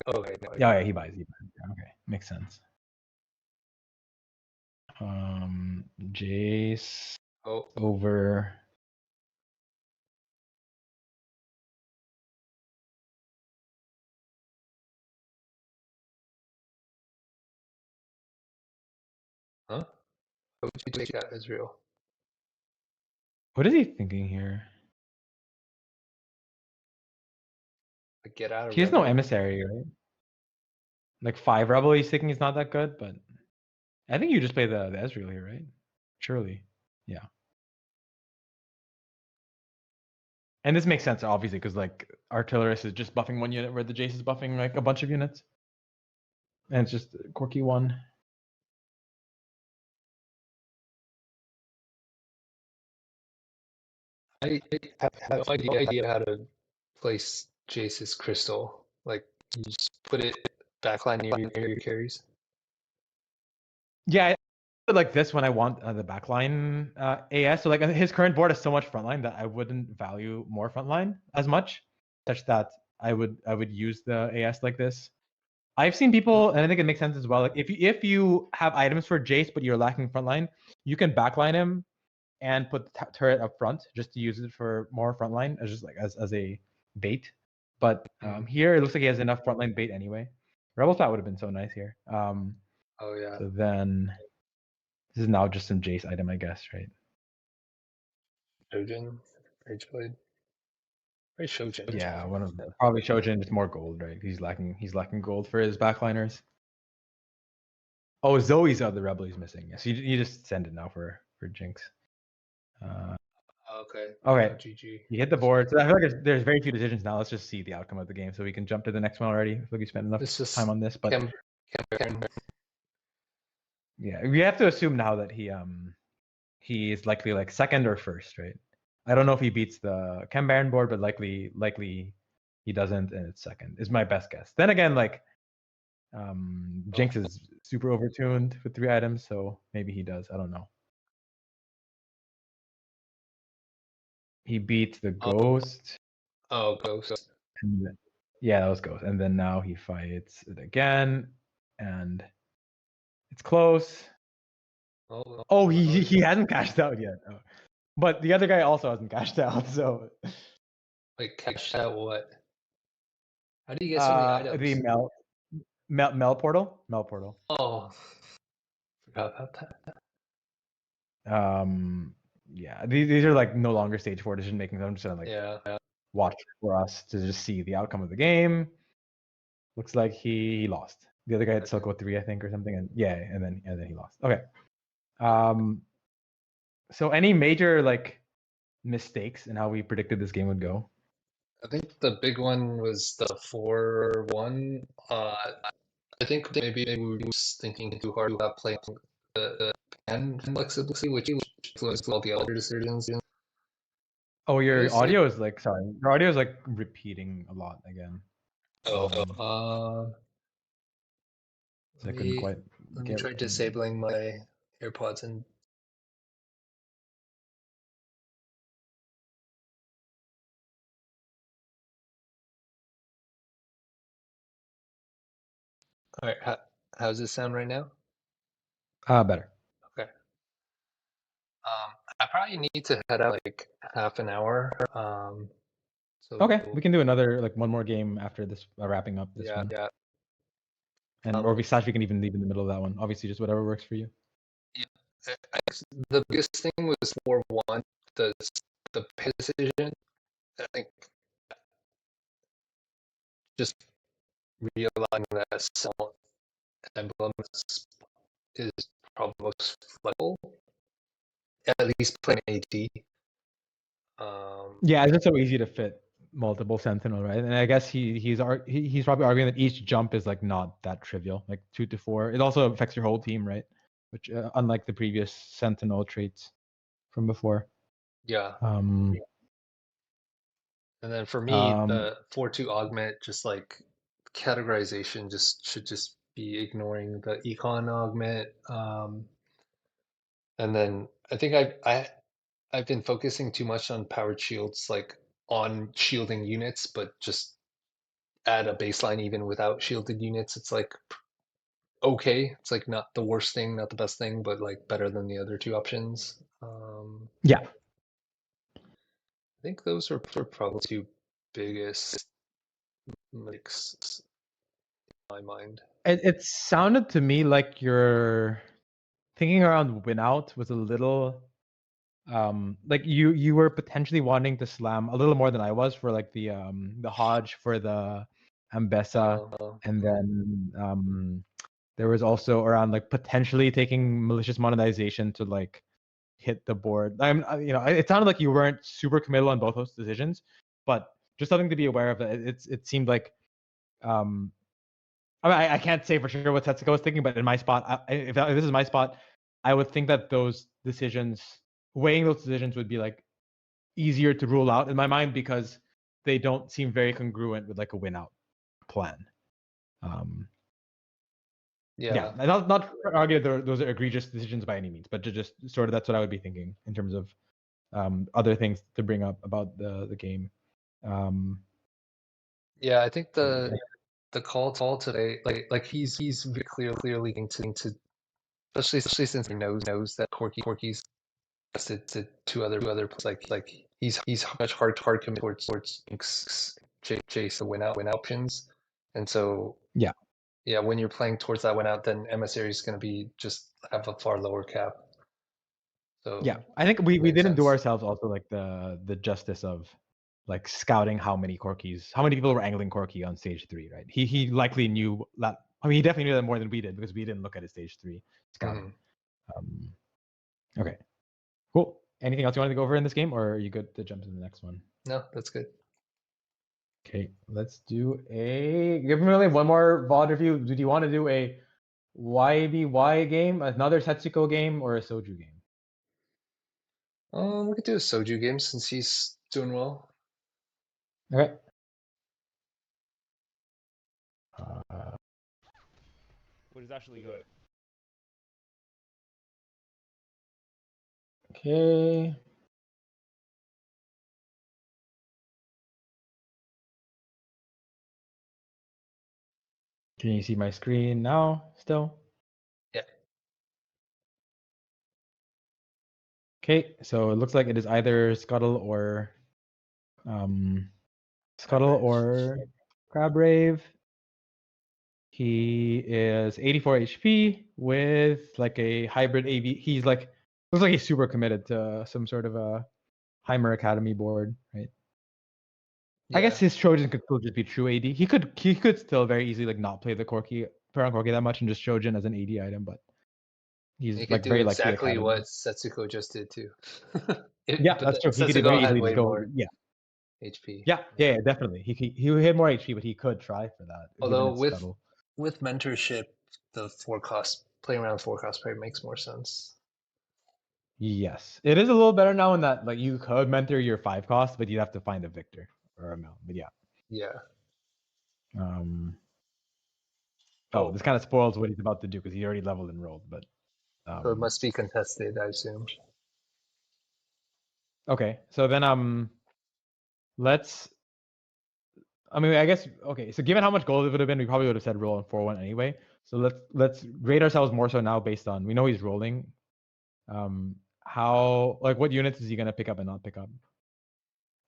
Oh, okay, no, Yeah, he buys. Yeah, okay, makes sense. Jace over. Huh? Why would you take that Israel? What is he thinking here? Like, get out of He has no Rebel. emissary, right? Like 5 rebel, he's thinking he's not that good, but I think you just play the Ezreal here, right? Surely, yeah. And this makes sense, obviously, because like Artillerist is just buffing one unit where the Jace is buffing like a bunch of units. And it's just a quirky one. I have no idea how to place Jace's crystal. Like, you just put it backline near your carries. Yeah, I put like this when I want the backline AS. So like his current board has so much frontline that I wouldn't value more frontline as much, such that I would use the AS like this. I've seen people, and I think it makes sense as well. Like if you have items for Jace but you're lacking frontline, you can backline him and put the turret up front just to use it for more frontline as just like as a bait. But here it looks like he has enough frontline bait anyway. Rebel Fat would have been so nice here. Oh yeah. So then this is now just some Jace item, I guess, right? Shojin, Rageblade. Right, Shojin. Yeah, one of probably Shojin, just more gold, right? He's lacking gold for his backliners. Oh, Zoe's the rebel he's missing. Yes, you just send it now for Jinx. Okay. Okay, GG. you hit the board. So I feel like there's very few decisions now. Let's just see the outcome of the game so we can jump to the next one already. I feel like we spent enough This is time on this, but Cam. yeah, we have to assume now that he is likely like second or first, right? I don't know if he beats the Chem Baron board, but likely he doesn't, and it's second is my best guess. Then again, like Jinx is super overtuned with 3 items, so maybe he does. I don't know. He beat the Ghost. Oh, Ghost. Yeah, that was Ghost. And then now he fights it again, and it's close. Oh, he hasn't cashed out yet. Oh. But the other guy also hasn't cashed out, so Like, cashed out what? How do you get so many items? the Mel portal. Mel portal. Oh, forgot about that. Yeah, these are like no longer stage 4 decision making. I'm just gonna like Yeah. watch for us to just see the outcome of the game. Looks like he lost. The other guy had Silco 3, I think, or something, and yeah, and then he lost. Okay. So any major like mistakes in how we predicted this game would go? I think the big one was the 4-1. I think maybe we were just thinking too hard about playing the pan flexibility, which influenced all the other decisions. Oh, your Honestly, audio is like sorry. Your audio is like repeating a lot again. I couldn't quite let me get. try disabling my AirPods and. All right, how's this sound right now? Better. Okay. I probably need to head out like half an hour. So Okay, we can do another like one more game after this, wrapping up this one. yeah. Or we can even leave in the middle of that one. Obviously, just whatever works for you. Yeah, the biggest thing was 4-1, the decision. I think just realizing that Cell emblems is probably most flexible, at least playing AD. Yeah, it's just so easy to fit multiple Sentinel, right? And I guess he's probably arguing that each jump is like not that trivial, like 2 to 4. It also affects your whole team, right? Which unlike the previous Sentinel traits from before. Yeah. And then for me, the 4-2 augment, just like categorization, should just be ignoring the econ augment. And then I think I've been focusing too much on powered shields, like on shielding units, but just add a baseline even without shielded units. It's like okay. It's like not the worst thing, not the best thing, but like better than the other 2 options. Yeah. I think those are probably 2 biggest mistakes in my mind. It sounded to me like your thinking around win out was a little like you were potentially wanting to slam a little more than I was for like the Hodge for the Ambessa, and then there was also around like potentially taking malicious monetization to like hit the board. It sounded like you weren't super committal on both those decisions, but just something to be aware of. It seemed like, I mean, I can't say for sure what Setsuko was thinking, but in my spot, if this is my spot, I would think that weighing those decisions would be like easier to rule out in my mind because they don't seem very congruent with like a win out plan. Yeah, not to argue those are egregious decisions by any means, but just sort of that's what I would be thinking in terms of other things to bring up about the game. Yeah, I think the call today, like he's very clearly to especially since he knows that Corky's to two other players, like he's much hard committed towards chase the win out options, and so yeah, when you're playing towards that win out, then emissary is going to be just have a far lower cap. So yeah, I think we didn't do sense. ourselves also like the justice of like scouting how many people were angling Corky on stage 3, right? He likely knew that. I mean, he definitely knew that more than we did because we didn't look at his stage 3 scouting. Okay, cool. Anything else you wanted to go over in this game, or are you good to jump to the next one? No, that's good. Okay, let's do give me one more VOD review. Do you want to do a YBY game, another Setsuko game, or a Soju game? We could do a Soju game since he's doing well. Okay. What is actually good? Okay. Can you see my screen now still? Yeah. Okay, so it looks like it is either Scuttle or Crab Rave. He is 84 HP with like a hybrid AV. He's like looks like he's super committed to some sort of a Heimer Academy board, right? Yeah. I guess his Trojan could still just be true AD. He could still very easily like not play the Corky that much and just Trojan as an AD item, but he's He could like do very likely exactly Academy. what Setsuko just did too. Yeah, that's true. He could Setsuko very had easily way just go. more Yeah, HP. yeah, definitely. He would hit more HP, but he could try for that. Although Given its Scuttle. with mentorship, the playing around 4-cost probably makes more sense. Yes, it is a little better now in that like you could mentor your 5-cost, but you'd have to find a victor or a mount. But yeah. Yeah. Oh, this kind of spoils what he's about to do because he already leveled and rolled. But So it must be contested, I assume. okay, so then let's. I mean, I guess okay. So given how much gold it would have been, we probably would have said roll on 4-1 anyway. So let's rate ourselves more so now based on we know he's rolling. How like what units is he gonna pick up and not pick up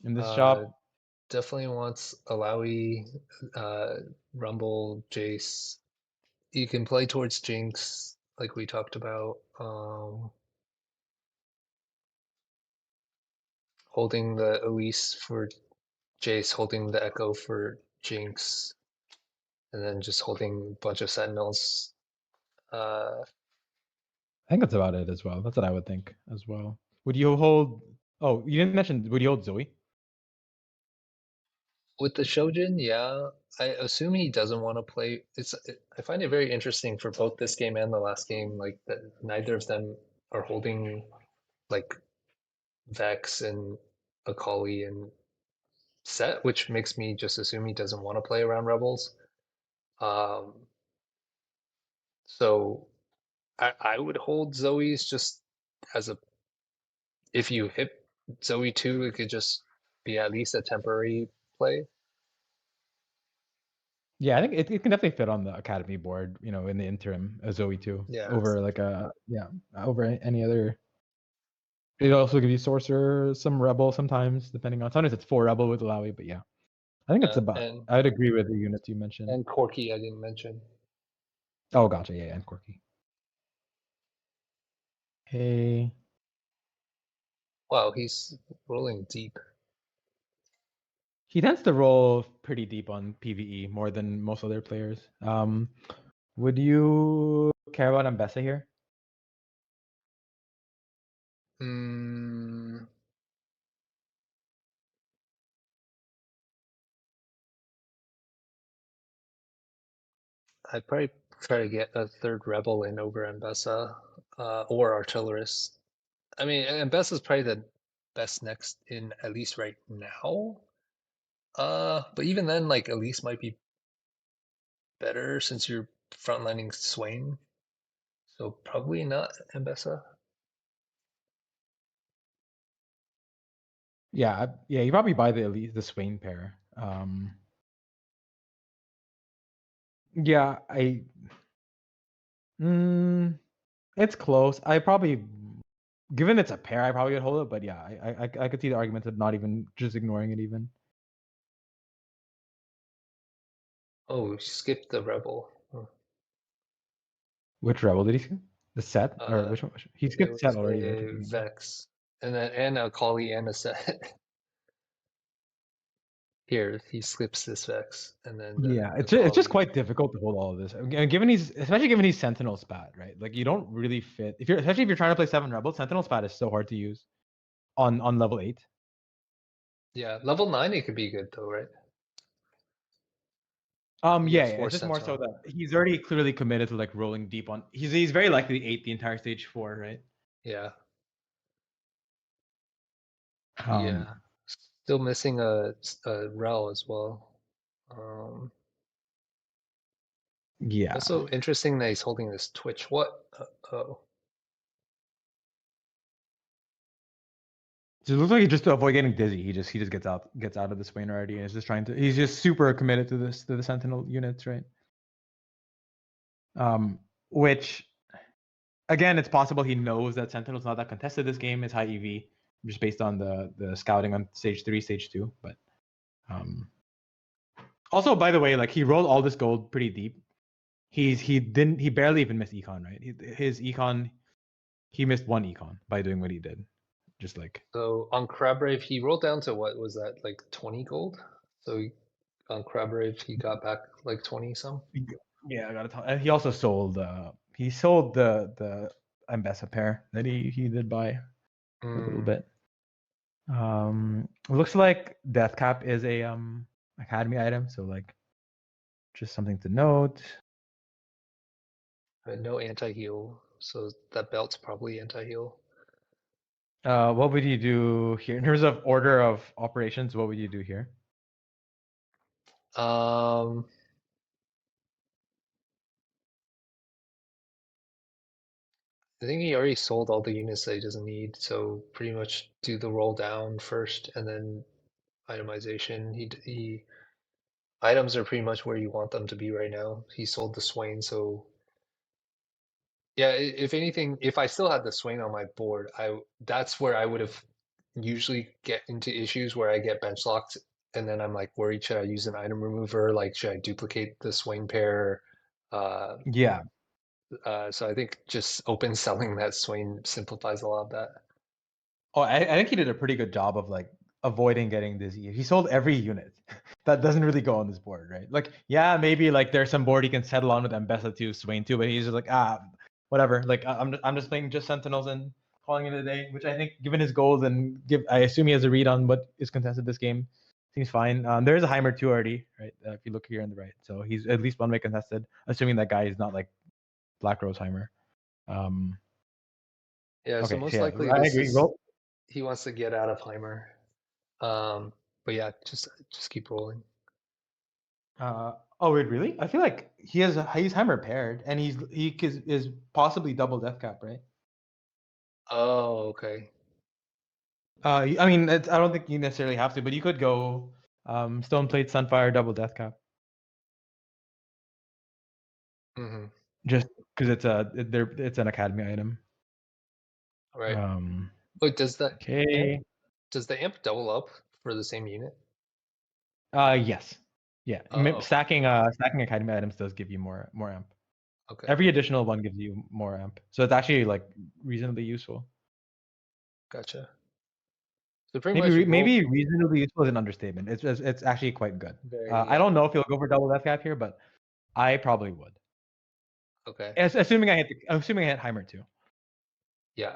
in this shop? Definitely wants Alawi, Rumble, Jace. You can play towards Jinx, like we talked about. Holding the Elise for Jace, holding the Echo for Jinx, and then just holding a bunch of Sentinels. I think that's about it as well. That's what I would think as well. Would you hold? Oh, you didn't mention. Would you hold Zoe? With the Shojin, yeah, I assume he doesn't want to play. I find it very interesting for both this game and the last game, like that neither of them are holding like Vex and Akali and Set, which makes me just assume he doesn't want to play around Rebels. So I would hold Zoe's just as a if you hit Zoe 2, it could just be at least a temporary play. Yeah, I think it can definitely fit on the academy board. You know, in the interim, a Zoe 2 Yeah. over like over any other. It also gives you sorcerer, some rebel sometimes, depending on. Sometimes it's 4 rebel with Alawi, but yeah, I think it's about. I'd agree with the units you mentioned. And Corky, I didn't mention. Oh, gotcha. Yeah, and Corky. Hey. Wow, he's rolling deep. He tends to roll pretty deep on PvE more than most other players. Would you care about Ambessa here? Mm, I'd probably try to get a third rebel in over Mbessa, or artillerist. I mean, Mbessa's probably the best next in, at least right now. But even then, like Elise might be better since you're frontlining Swain. So probably not Mbessa. Yeah, yeah. You probably buy the elite, the Swain pair. Yeah, it's close. I probably, given it's a pair, I probably would hold it. But yeah, I could see the argument of not even just ignoring it even. Oh, skip the rebel. Which rebel did he skip? The set or Uh, which one? He it skipped set was already, right? a Vex, and a Kali and a set. Here, he skips this Vex, and then Yeah, the it's just Kali. quite difficult to hold all of this. And given he's, especially given he's Sentinel spat, right? Like you don't really fit if you're, especially if you're trying to play 7 rebels. Sentinel spat is so hard to use on level 8. Yeah, level 9 it could be good though, right? You Yeah, get yeah, four it's just more so Sentinel. that he's already clearly committed to like rolling deep on. He's very likely to 8 the entire stage 4, right? Yeah, Um, yeah. Still missing a Rel as well. Um, yeah. Also interesting that he's holding this Twitch. What? Oh, So it looks like he just to avoid getting dizzy, he just gets out of the Swain already, and is just trying to. He's just super committed to the Sentinel units, right? Which again, it's possible he knows that Sentinel's not that contested this game. Is high EV, just based on the scouting on stage 3, stage 2. But um, also, by the way, like he rolled all this gold pretty deep. He barely even missed econ, right? His econ, he missed 1 econ by doing what he did. Just like so on Crabrave, he rolled down to what was that, like 20 gold? So on Crabrave, he got back like 20 some. yeah, I gotta tell. And he also sold the Ambessa pair that he did buy for a little Mm, bit. Looks like Death Cap is a academy item, so like just something to note. but no anti-heal, so that belt's probably anti-heal. What would you do here in terms of order of operations? What would you do here? Um, I think he already sold all the units that he doesn't need, so pretty much do the roll down first and then itemization. He items are pretty much where you want them to be right now. He sold the Swain, so yeah, if anything, if I still had the Swain on my board, that's where I would have usually get into issues where I get bench locked and then I'm like worried, should I use an item remover? Like, should I duplicate the Swain pair? Uh, Yeah. so I think just open selling that Swain simplifies a lot of that. Oh, I think he did a pretty good job of like avoiding getting dizzy. He sold every unit that doesn't really go on this board, right? Like, yeah, maybe like there's some board he can settle on with Mbessa 2, Swain 2, but he's just like, whatever. Like, I'm just playing just Sentinels and calling it a day, which I think, given his goals and I assume he has a read on what is contested this game, seems fine. There is a Heimer 2 already, right? If you look here on the right, so he's at least one way contested, assuming that guy is not like Black Rose Heimer. Um, Yeah, so okay, so most yeah, likely I this agree. is Roll. he wants to get out of Heimer. But yeah, just keep rolling. Oh wait, really? I feel like he's Heimer paired, and is possibly double death cap, right? Oh, okay. I mean, I don't think you necessarily have to, but you could go Stone Plate, Sunfire, double death cap, Mm-hmm. just because it's an academy item. All right. Um, Wait, does the amp okay. does the amp double up for the same unit? Yes. Yeah. Oh, Stacking academy items does give you more amp. okay. Every additional one gives you more amp, so it's actually like reasonably useful. Gotcha. So pretty Maybe much roll maybe reasonably useful is an understatement. It's actually quite good. very, I yeah. don't know if you'll go for double death cap here, but I probably would. Okay. Assuming I hit Heimer too. Yeah.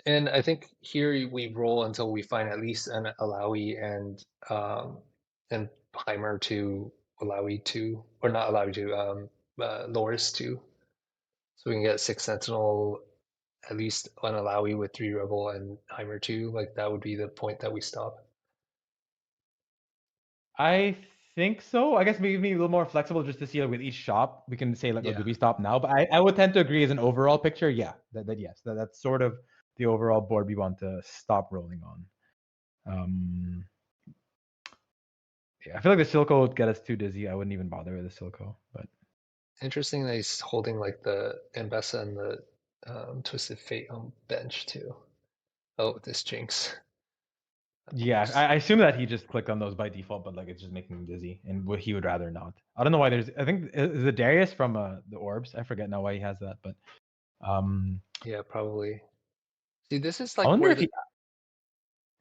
And I think here we roll until we find at least an Alawi and Heimer to Alawi two, or not Alawi two, Loris two. So we can get six Sentinel, at least an Alawi with three Rebel and Heimer two. Like that would be the point that we stop. I think so. I guess maybe a little more flexible just to see like, with each shop. We can say like, oh, Yeah, do we stop now? But I would tend to agree as an overall picture. Yeah, that yes, that's sort of the overall board we want to stop rolling on. Yeah, I feel like the Silco would get us too dizzy. I wouldn't even bother with the Silco. But interesting that he's holding like the Ambessa and the Twisted Fate on bench too. Oh, this Jinx. yeah, Oops. I assume that he just clicked on those by default, but like it's just making him dizzy, and he would rather not. I don't know why there's. I think is the Darius from the orbs. I forget now why he has that, but Yeah, probably. See, this is I like wonder where if the he.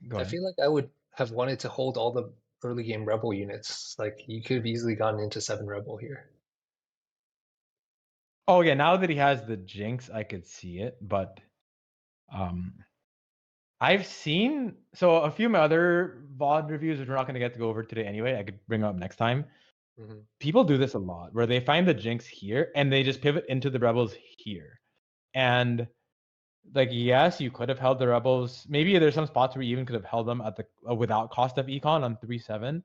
Go I ahead. feel like I would have wanted to hold all the early game rebel units. Like you could have easily gotten into seven rebel here. Oh yeah, now that he has the Jinx, I could see it, but um I've seen so a few of my other VOD reviews, which we're not going to get to go over today anyway. I could bring up next time. Hmm. People do this a lot, where they find the Jinx here and they just pivot into the rebels here. And like, yes, you could have held the rebels. Maybe there's some spots where you even could have held them at the without cost of econ on 3-7.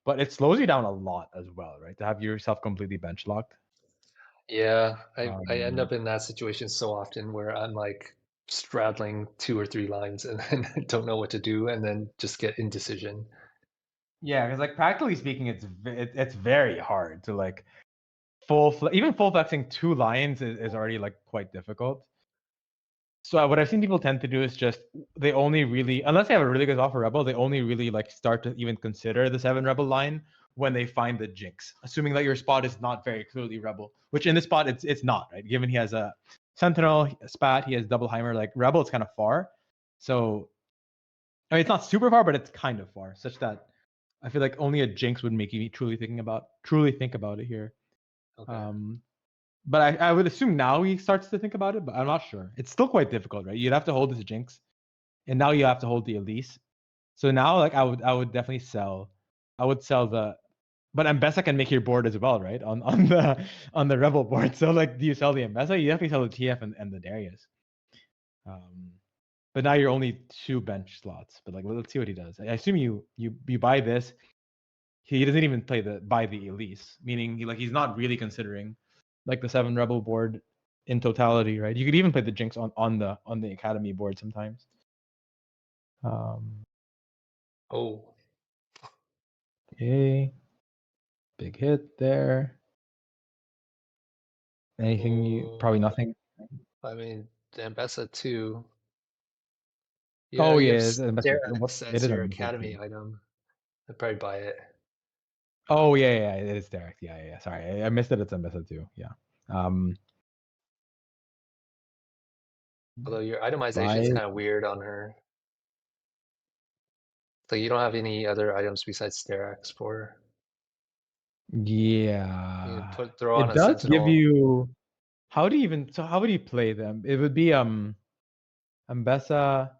But it slows you down a lot as well, right? To have yourself completely bench locked. Yeah, I end Um, up in that situation so often where I'm like straddling two or three lines and then don't know what to do and then just get indecision. yeah, because like practically speaking, it's very hard to like even full flexing two lines is already like quite difficult. So what I've seen people tend to do is just they only really, unless they have a really good offer rebel, they only really like start to even consider the seven rebel line when they find the Jinx, assuming that your spot is not very clearly rebel. Which in this spot it's not, right? Given he has a Sentinel, a Spat, he has double Heimer, like rebel is kind of far. So I mean it's not super far, but it's kind of far, such that I feel like only a Jinx would make you truly think about it here. Okay. Um, but I would assume now he starts to think about it, but I'm not sure. It's still quite difficult, right? You'd have to hold this Jinx, and now you have to hold the Elise. So now, like, I would definitely sell. I would sell the, but Mbessa can make your board as well, right? On the Rebel board. So like, do you sell the Mbessa? You definitely sell the TF and the Darius. Um, but now you're only two bench slots. But like, let's see what he does. I assume you buy this. He doesn't even buy the Elise, meaning he's not really considering like the seven rebel board in totality, right? You could even play the Jinx on the academy board sometimes. Um, Oh, okay, big hit there. Anything you oh, probably nothing. I mean, Dambessa too. Yeah, Oh you have yeah, what Sterak's it as is your unlimited academy too. item. I'd probably buy it. Oh yeah, it is direct. Yeah. Sorry, I missed it. It's Ambessa too. Yeah. Um, Although your itemization is buy. kind of weird on her. So you don't have any other items besides Sterak's for you Yeah, put throw on it a does give Sentinel. you. How would you play them? It would be Ambessa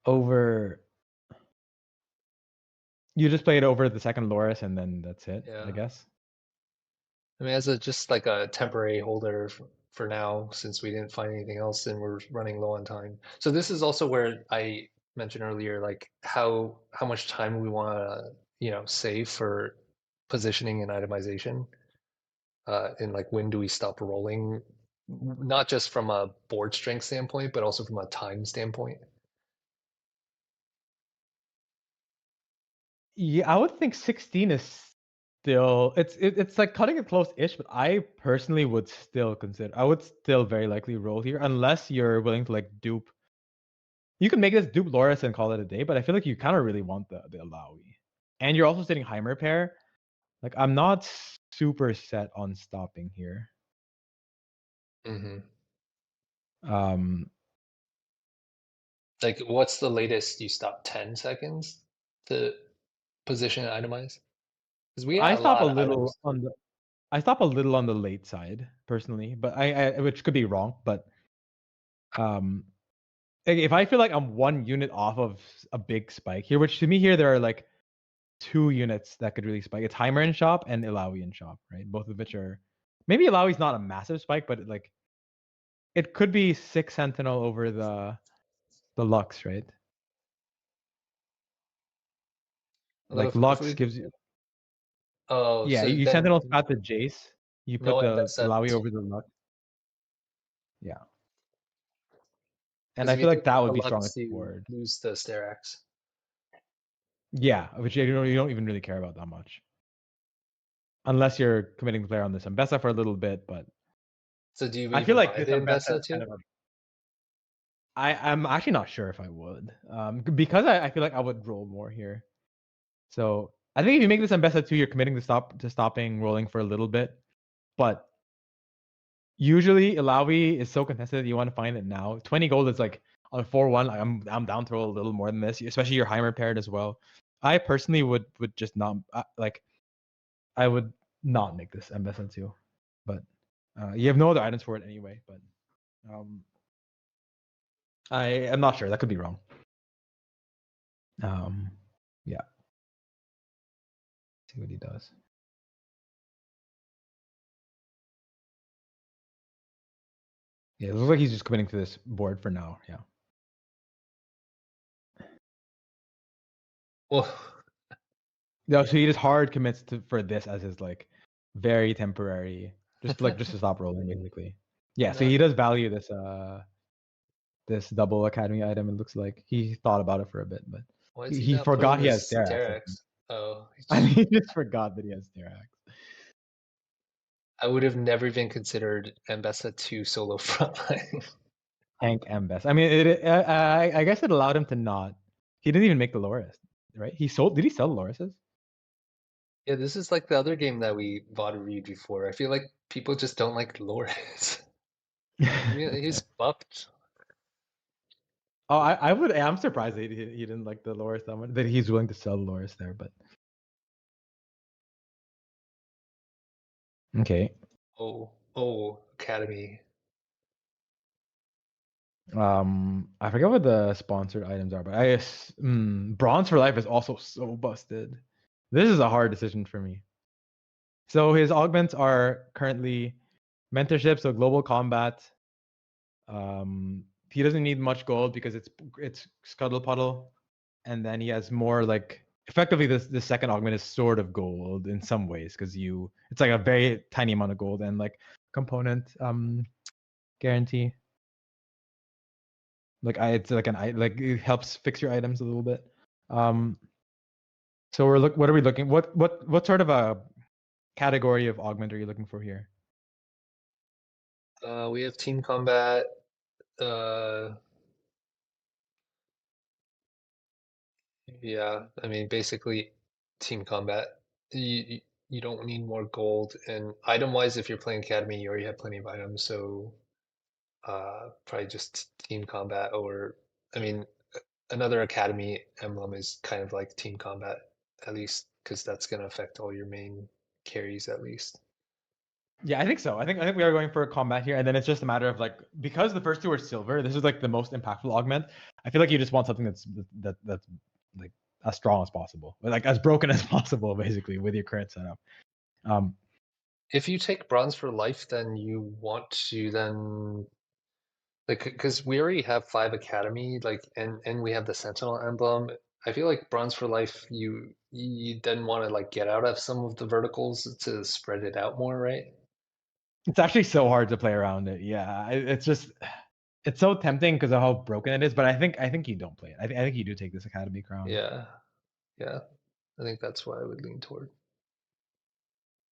over. You just play it over the second Loris, and then that's it, I Yeah. guess. I mean, as a just like a temporary holder for now, since we didn't find anything else and we're running low on time. So this is also where I mentioned earlier, like how much time we want to, save for positioning and itemization. And like when do we stop rolling? Not just from a board strength standpoint, but also from a time standpoint. Yeah, I would think 16 is still it's like cutting it close-ish, but I personally would still consider. I would still very likely roll here unless you're willing to like dupe. You can make this dupe Loris and call it a day, but I feel like you kind of really want the Alawi. And you're also sitting Heimer pair. Like I'm not super set on stopping here. Hmm. Um Like, what's the latest you stop? 10 seconds to position and itemize? Because we I had a stop a lot of little items. on the I stop a little on the late side personally, but I which could be wrong, but Like if I feel like I'm 1 unit off of a big spike here, which to me here there are like 2 units that could really spike. It's Heimer in shop and Ilawi in shop, right? Both of which are maybe Ilawi's not a massive spike, but like it could be 6 Sentinel over the Lux, right? Although Like if Lux we, gives you oh, yeah, so you then Sentinel spat the Jace, you put no the Mbessa Ilawi over the Lux. Yeah. And because I if you feel like take that the would be Lux, strongest you board. lose the Sterax. Yeah, which you don't even really care about that much. Unless you're committing the player on this Mbessa for a little bit, but So do you I feel even like buy this the Mbessa Mbessa is kind too? of a I'm actually not sure if I would. Because I feel like I would roll more here. So I think if you make this Mbessa 2, you're committing to stopping rolling for a little bit. But usually Ilawi is so contested that you want to find it now. 20 gold is like on a 4-1. Like I'm down to roll a little more than this, especially your Heimer paired as well. I personally would just not like I would not make this Mbessa 2. But you have no other items for it anyway. But I am not sure. That could be wrong. Yeah. See what he does. Yeah, it looks like he's just committing to this board for now. Yeah. Well, No, so he just hard commits for this as his like very temporary, just to stop rolling basically. Yeah, so not, he does value this this double academy item. It looks like he thought about it for a bit, but why is he he not putting forgot he has this Sterax. Sterax? Oh, I think he just forgot that he has Sterax. I would have never even considered Mbessa 2 solo frontline. Tank M best. I mean, I guess it allowed him to not. He didn't even make the Loris, right? He sold. Did he sell the Lorises? Yeah, this is like the other game that we bought and reviewed before. I feel like people just don't like Loris. Yeah, he's buffed. Oh, I would. I'm surprised that he didn't like the Loris that much. That he's willing to sell the Loris there, but okay. Oh, Academy. I forget what the sponsored items are, but I guess Bronze for Life is also so busted. This is a hard decision for me. So his augments are currently mentorship, so global combat. He doesn't need much gold because it's scuttle puddle, and then he has more like effectively this second augment is sort of gold in some ways because it's like a very tiny amount of gold and like component guarantee. Like it's like like it helps fix your items a little bit. Um, so what are we looking? What sort of a category of augment are you looking for here? We have team combat. Uh, yeah, I mean, basically team combat. You don't need more gold. And item-wise, if you're playing Academy, you already have plenty of items. So probably just team combat or, I mean, another Academy emblem is kind of like team combat, at least, because that's going to affect all your main carries at least. Yeah, I think so. I think we are going for a combat here, and then it's just a matter of like because the first two are silver. This is like the most impactful augment. I feel like you just want something that's like as strong as possible, like as broken as possible, basically with your current setup. Um, If you take bronze for life, then you want to then like because we already have 5 academy, like and we have the sentinel emblem. I feel like bronze for life, you then want to like get out of some of the verticals to spread it out more, right? it's actually so hard to play around it. Yeah, it's just it's so tempting because of how broken it is. But I think you don't play it. I think you do take this academy crown. Yeah, yeah. I think that's what I would lean toward.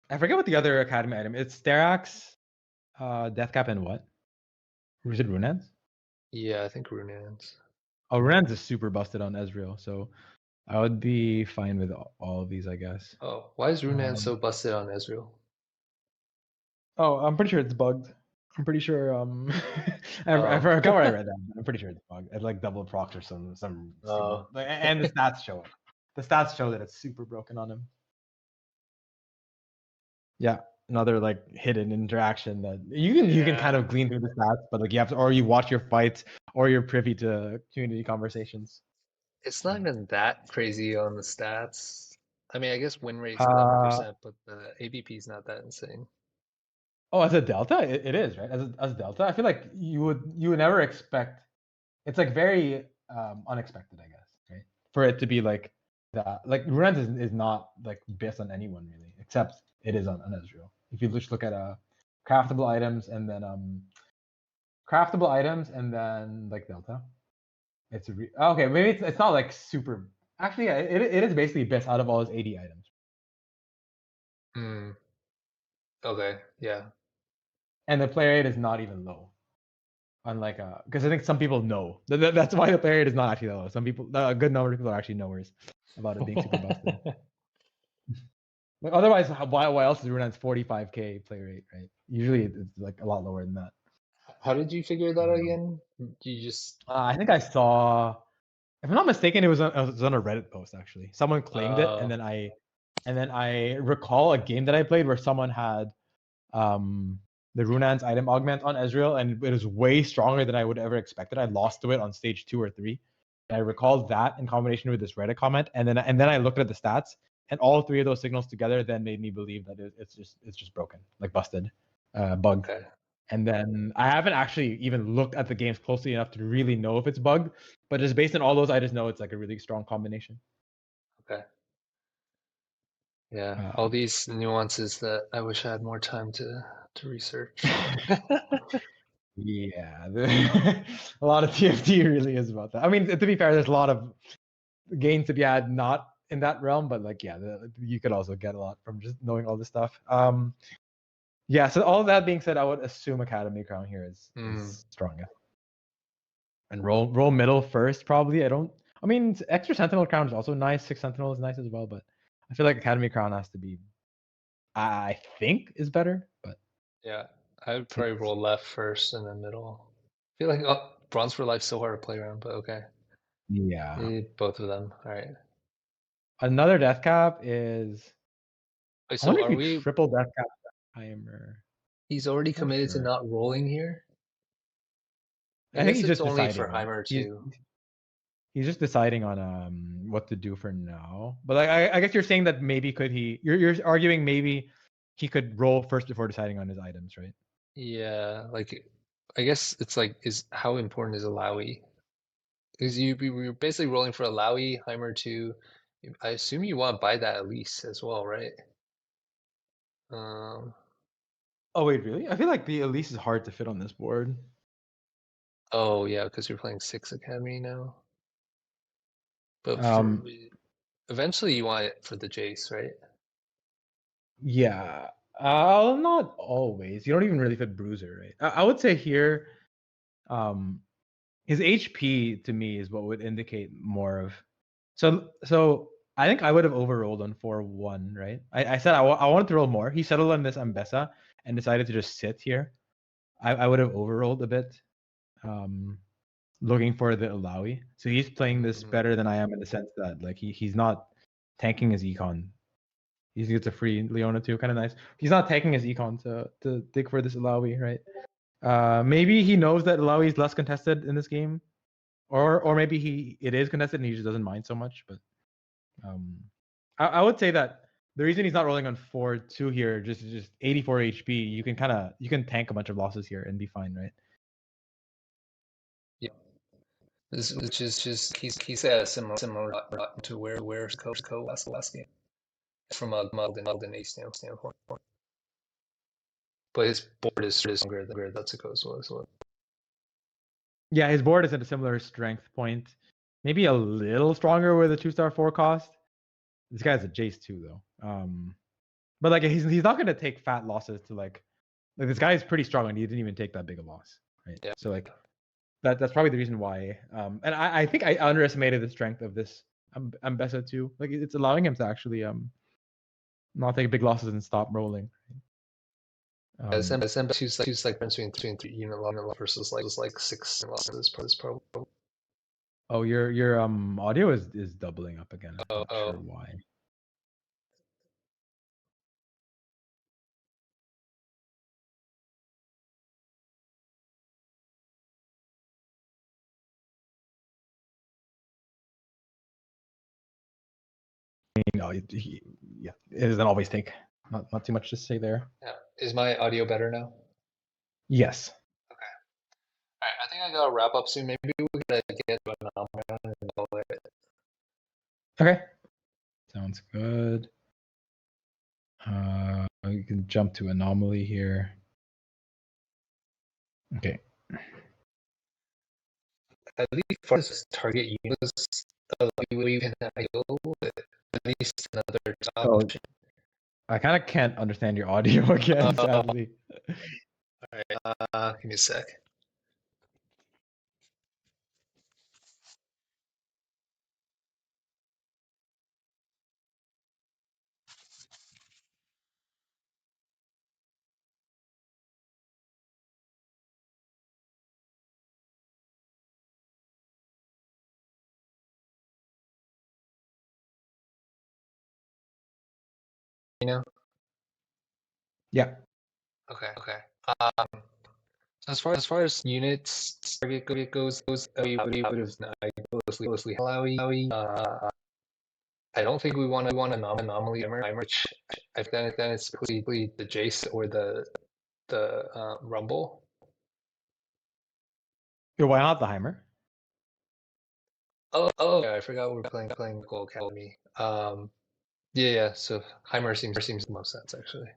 I forget what the other academy item. It's Sterax, Deathcap, and what? Is it Runans? Yeah, I think Runans. Oh, Runans is super busted on Ezreal, so I would be fine with all of these, I guess. Oh, why is Runan Um, so busted on Ezreal? oh, I'm pretty sure it's bugged. I'm pretty sure. I Oh, forgot where I read that. I'm pretty sure it's bugged. It's like double procs or some stupid. oh, And the stats show it. The stats show that it's super broken on him. Yeah. another like hidden interaction that you can kind of glean through the stats, but like you have to, or you watch your fights, or you're privy to community conversations. It's not even that crazy on the stats. I mean, I guess win rate's Uh 11%, but the ABP is not that insane. oh, as a delta, it is right. As a delta, I feel like you would never expect. It's like very unexpected, I guess, right? For it to be like that. Like Runes is not like based on anyone really, except it is on Ezreal. If you just look at craftable items and then like delta. Okay. Maybe it's not like super. Actually, yeah, it is basically best out of all his 80 items. Hmm. Okay. Yeah. And the player rate is not even low. Unlike because I think some people know that's why the player rate is not actually that low. Some people, a good number of people are actually knowers about it being super busted. Like otherwise, why else is Rune's 45k play rate, right? Usually it's like a lot lower than that. How did you figure that out Um, again? You just I think I saw, if I'm not mistaken, it was on a Reddit post actually. Someone claimed it, and uh then I recall a game that I played where someone had um the Runan's item augment on Ezreal, and it was way stronger than I would ever expected. I lost to it on stage 2 or 3. And I recalled that in combination with this Reddit comment, and then I looked at the stats, and all three of those signals together then made me believe that it's just broken, like busted, bugged. okay. And then I haven't actually even looked at the games closely enough to really know if it's bugged, but just based on all those, I just know it's like a really strong combination. Okay. Yeah. All Um, these nuances that I wish I had more time to research. yeah, a lot of TFT really is about that. I mean, to be fair, there's a lot of gains to be had not in that realm, but like, yeah, you could also get a lot from just knowing all this stuff. Yeah. So all that being said, I would assume Academy Crown here is Hmm. is strongest, and roll middle first probably. I mean, extra Sentinel Crown is also nice. 6 Sentinel is nice as well, but I feel like Academy Crown has to be, I think, is better, but Yeah. I would probably it's roll left first and then middle. I feel like Bronze for Life's so hard to play around, but okay. yeah. Need both of them. All right. Another death cap is, Wait, I so wonder if are you we triple death cap timer. he's already Not committed to sure. not rolling here? I I think guess he's it's just only for deciding, right? Heimer He's too. he's just deciding on what to do for now. But like, I guess you're saying that maybe could he? You're arguing maybe he could roll first before deciding on his items, right? Yeah, like I guess it's like is how important is Alawi? Because you're basically rolling for Alawi, Heimer too. I assume you want to buy that at least as well, right? Um, Oh wait, really? I feel like the Elise is hard to fit on this board. oh yeah, because you're playing 6 Academy now. But for Um, eventually you want it for the Jace, right? yeah. Not always. You don't even really fit Bruiser, right? I would say here, um, his HP to me is what would indicate more of. So I think I would have overrolled on 4-1, right? I said I wanted to roll more. He settled on this Ambessa and decided to just sit here. I would have overrolled a bit, um, looking for the Alawi. So he's playing this Mhm. better than I am in the sense that like he's not tanking his econ. He gets a free Leona too, kind of nice. He's not taking his econ to dig for this Alawi, right? Maybe he knows that Alawi is less contested in this game, or maybe it is contested and he just doesn't mind so much. But um, I would say that the reason he's not rolling on 4-2 here, just 84 HP, you can tank a bunch of losses here and be fine, right? Yeah, which is just he's at a similar dot to where Co last game from a Golden Ace standpoint. But his board is stronger than Datsuko's was. So Yeah, his board is at a similar strength point, maybe a little stronger with a 2-star 4 cost. This guy's a Jace too, though. But like he's not gonna take fat losses to like this guy is pretty strong and he didn't even take that big a loss, right? yeah, So like that's probably the reason why. And I think I underestimated the strength of this Ambessa too. Like it's allowing him to actually not take big losses and stop rolling. SM two's like between 3 unit lot versus like 6 losses probably. Oh, your audio is doubling up again. I'm Oh, not sure oh, why. No, yeah, it doesn't always take. Not too much to say there. Yeah. Is my audio better now? Yes. Okay. All right. I think I gotta wrap up soon. Maybe we gotta get to an Augment and call it. Okay. Sounds good. You can jump to anomaly here. Okay. At least for this target use, we can IO at least another Oh, option. I kind of can't understand your audio again, sadly. All right. Give me a sec. You know? Yeah. Okay. Okay. Um, as far as units target goes, we would have closely Malawi. I don't think we want an anomaly timer, which I think then it's completely the Jace or the Rumble. Why not the Heimer? Oh, yeah, I forgot we're playing Gold Academy. Yeah. So Heimer seems the most sense actually.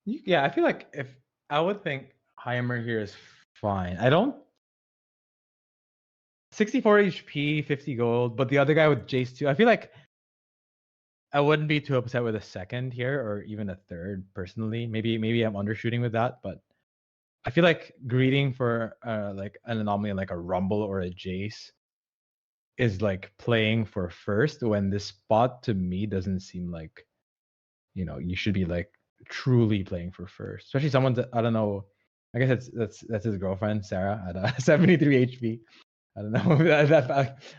Yeah, I feel like if I would think Heimer here is fine. I don't 64 HP, 50 gold, but the other guy with Jace too. I feel like I wouldn't be too upset with a second here or even a third personally. Maybe I'm undershooting with that, but I feel like greeting for like an anomaly like a Rumble or a Jace is like playing for first when this spot to me doesn't seem like you should be like truly playing for first, especially someone that I don't know. I guess that's his girlfriend Sarah at 73 HP. I don't know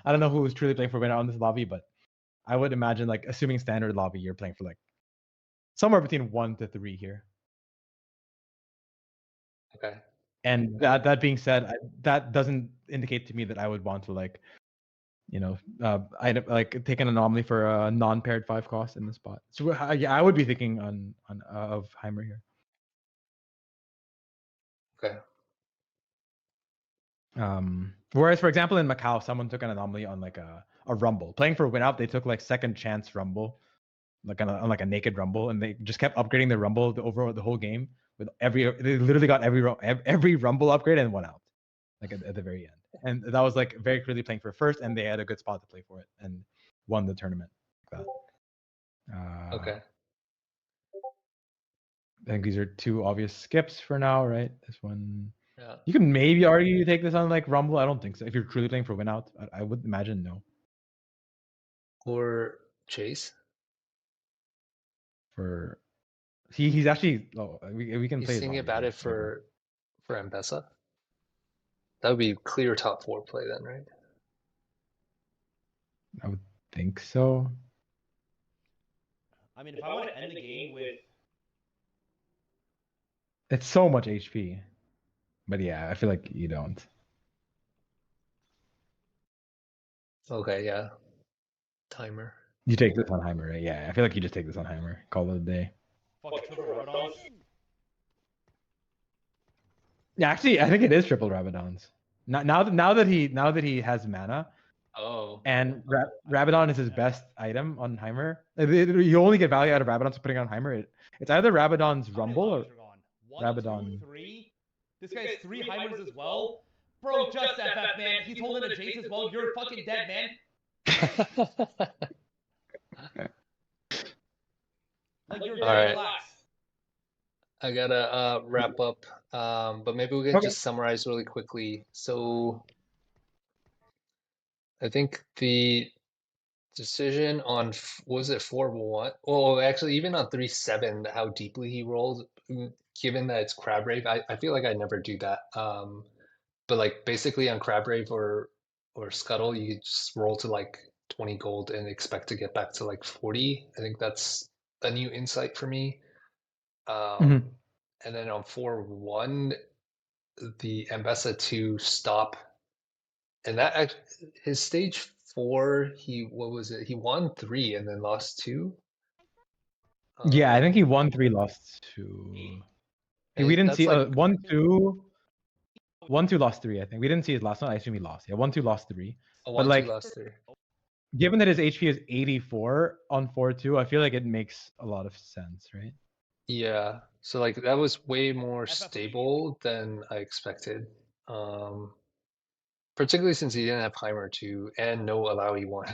I don't know who was truly playing for winner on this lobby, but I would imagine like assuming standard lobby, you're playing for like somewhere between 1 to 3 here. Okay. And that being said, that doesn't indicate to me that I would want to like I like take an anomaly for a non-paired 5 cost in the spot. So yeah, I would be thinking on of Heimer here. Okay. Whereas, for example, in Macau, someone took an anomaly on like a Rumble. Playing for win out, they took like second chance Rumble, like on like a naked Rumble, and they just kept upgrading the Rumble over the whole game. They literally got every Rumble upgrade and won out, like at the very end. And that was like very clearly playing for first, and they had a good spot to play for it and won the tournament. Like that. Okay. I think these are two obvious skips for now, right? This one. Yeah. You can maybe argue you take this on like Rumble. I don't think so. If you're truly playing for win out, I would imagine no. Or Chase. For he's actually we can He's play his thinking lobby about here. it for M-Pesa. That would be clear top 4 play then, right? I would think so. I mean, if I want to end the game with It's so much HP, but yeah, I feel like you don't. Okay, yeah. Timer. You take this on Heimer, right? Yeah, I feel like you just take this on Heimer. Call it a day. fucking triple Rabadons, Yeah, actually, I think it is triple Rabadons. Now that he has mana, Oh. and Rabadon is his best item on Heimer. You only get value out of Rabadon for putting on Heimer. It's either Rabadon's how many Rumble or lobbies are gone? One, Rabadon. 2, 3. This guy's 3 Heimers as well. Bro, just FF, man. He's holding a Jace as well. You're fucking dead, man. Like, you're dead. All right. Relax. I gotta wrap up, but maybe we can Okay. just summarize really quickly. So I think the decision on was it 4-1? Well, actually, even on 3-7, how deeply he rolled, given that it's Crab Rave, I feel like I never do that. But like basically on Crab Rave or Scuttle, you just roll to like 20 gold and expect to get back to like 40. I think that's a new insight for me. Mhm. And then on 4-1, the Ambessa to stop, and that his stage 4, he what was it? He won 3 and then lost 2. Yeah, I think he won 3, lost 2. We didn't That's see like 1, 2, 1, 2, lost 3. I think we didn't see his last one. I assume he lost. Yeah, 1, 2, lost 3. a But 1, 2 like, lost 3. given that his HP is 84 on 4-2, I feel like it makes a lot of sense, right? Yeah. So like that was way more FF stable than I expected. Particularly since he didn't have Heimer 2 and no Alawi 1.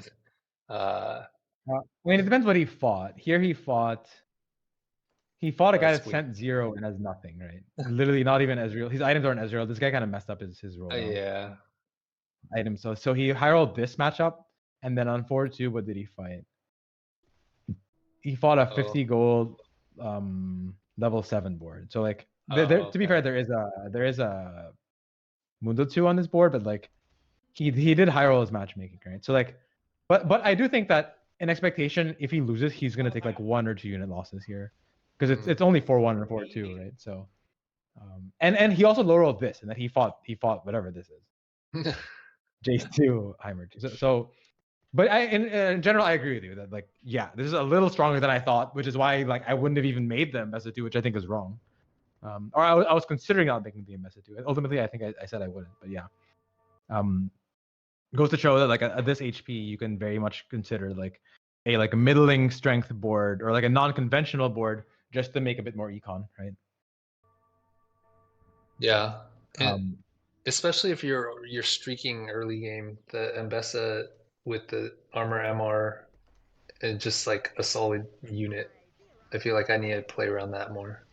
I mean, it depends what he fought. Here he fought a guy That's that weak. sent 0 and has nothing, right? Literally not even Ezreal. His items aren't Ezreal. This guy kind of messed up his roll down Yeah. items. So he high rolled this matchup, and then on 4-2, what did he fight? He fought a Uh-oh. 50 gold level 7 board. So like there to be Okay. fair, there is a Mundo 2 on this board, but like he did high roll his matchmaking, right? So like but I do think that an expectation, if he loses, he's gonna take like 1 or 2 unit losses here. Because it's only 4-1 and 4-2, right? So and he also low rolled this, and then he fought whatever this is. Jace 2, Heimer 2. So but in general, I agree with you that like, yeah, this is a little stronger than I thought, which is why like I wouldn't have even made them Mesa 2, which I think is wrong. Or I was considering not making the Mesa 2. Ultimately, I think I said I wouldn't, but yeah. Goes to show that like at this HP, you can very much consider like a middling strength board or like a non-conventional board just to make a bit more econ, right? Yeah. Um, Especially if you're streaking early game, the Mbessa with the armor MR and just like a solid unit. I feel like I need to play around that more.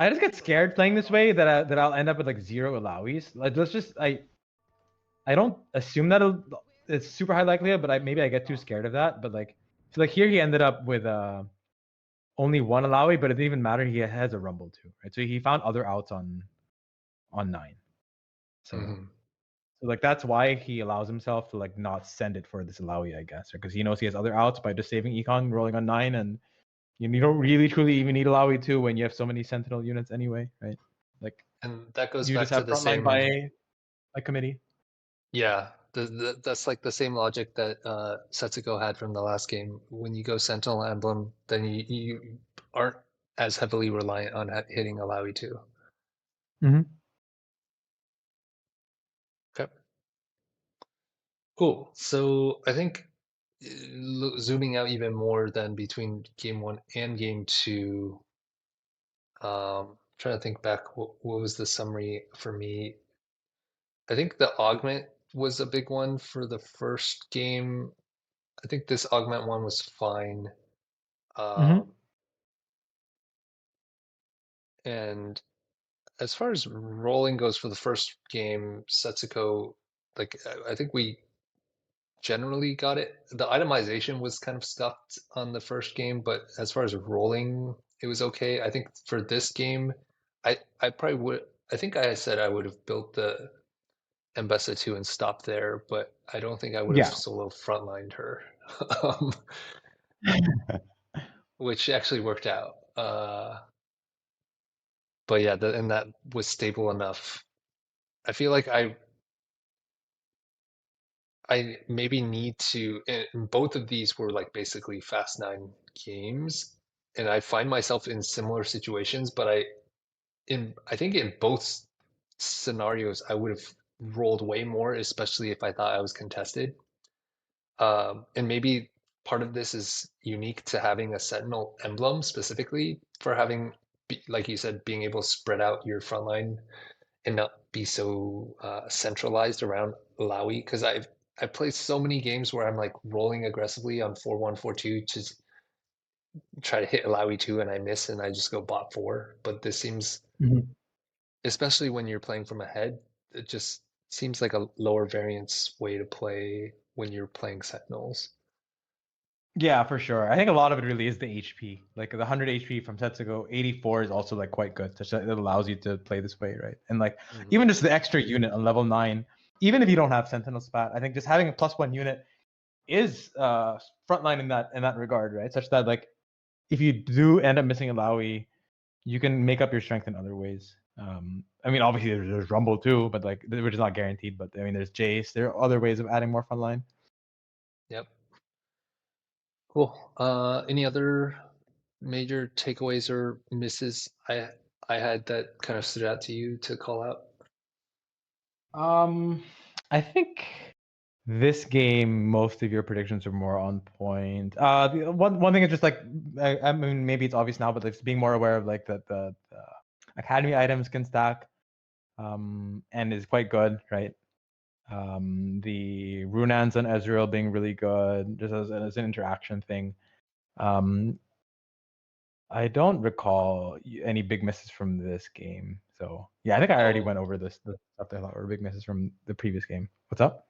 I just get scared playing this way that I'll end up with like 0 Alawis. Like let's just I don't assume that it's super high likelihood, but maybe I get too scared of that. But like, so like here he ended up with only 1 Alawi, but it didn't even matter. He has a Rumble too, right? So he found other outs on 9. So so like that's why he allows himself to like not send it for this Alawi, I guess, because he knows he has other outs by just saving econ, rolling on 9, and you don't really truly even need Alawi 2 when you have so many Sentinel units anyway, right? Like, And that goes you back just to have the frontline same. by a committee. Yeah, that's like the same logic that Setsuko had from the last game. When you go Sentinel Emblem, then you aren't as heavily reliant on hitting Alawi 2. Mm-hmm. Okay. Cool. So I think zooming out even more than between game 1 and game 2, trying to think back, what was the summary for me? I think the augment was a big one for the first game. I think this augment one was fine. And as far as rolling goes for the first game, Setsuko, like I think we generally got it. The itemization was kind of stuffed on the first game, but as far as rolling, it was okay. I think for this game, I probably would. I think I said I would have built the Mbessa 2 and stopped there, but I don't think I would have Yeah. solo frontlined her, um, which actually worked out. But yeah, and that was stable enough. I feel like I maybe need to, and both of these were like basically Fast 9 games, and I find myself in similar situations, but I think in both scenarios I would have rolled way more, especially if I thought I was contested. And maybe part of this is unique to having a Sentinel emblem specifically for having, like you said, being able to spread out your front line and not be so centralized around Lawi. Because I've played so many games where I'm like rolling aggressively on 4-1, 4-2 to try to hit Lawi 2 and I miss and I just go bot 4. But this seems, especially when you're playing from ahead, it just seems like a lower variance way to play when you're playing Sentinels. Yeah, for sure. I think a lot of it really is the HP. Like the 100 HP from Setsuko, 84 is also like quite good. Such that it allows you to play this way, right? And like even just the extra unit on level 9, even if you don't have Sentinel spat, I think just having a +1 unit is frontline in that regard, right? Such that like if you do end up missing a Laui, you can make up your strength in other ways. I mean, obviously there's Rumble too, but like which is not guaranteed. But I mean, there's Jace. There are other ways of adding more frontline. Yep. Cool. Any other major takeaways or misses I had that kind of stood out to you to call out? I think this game, most of your predictions are more on point. The one thing is just like I mean, maybe it's obvious now, but like being more aware of like the academy items can stack, and is quite good, right? The Runans and Ezreal being really good, just as an interaction thing. I don't recall any big misses from this game. So yeah, I think I already went over the stuff that I thought were big misses from the previous game. What's up?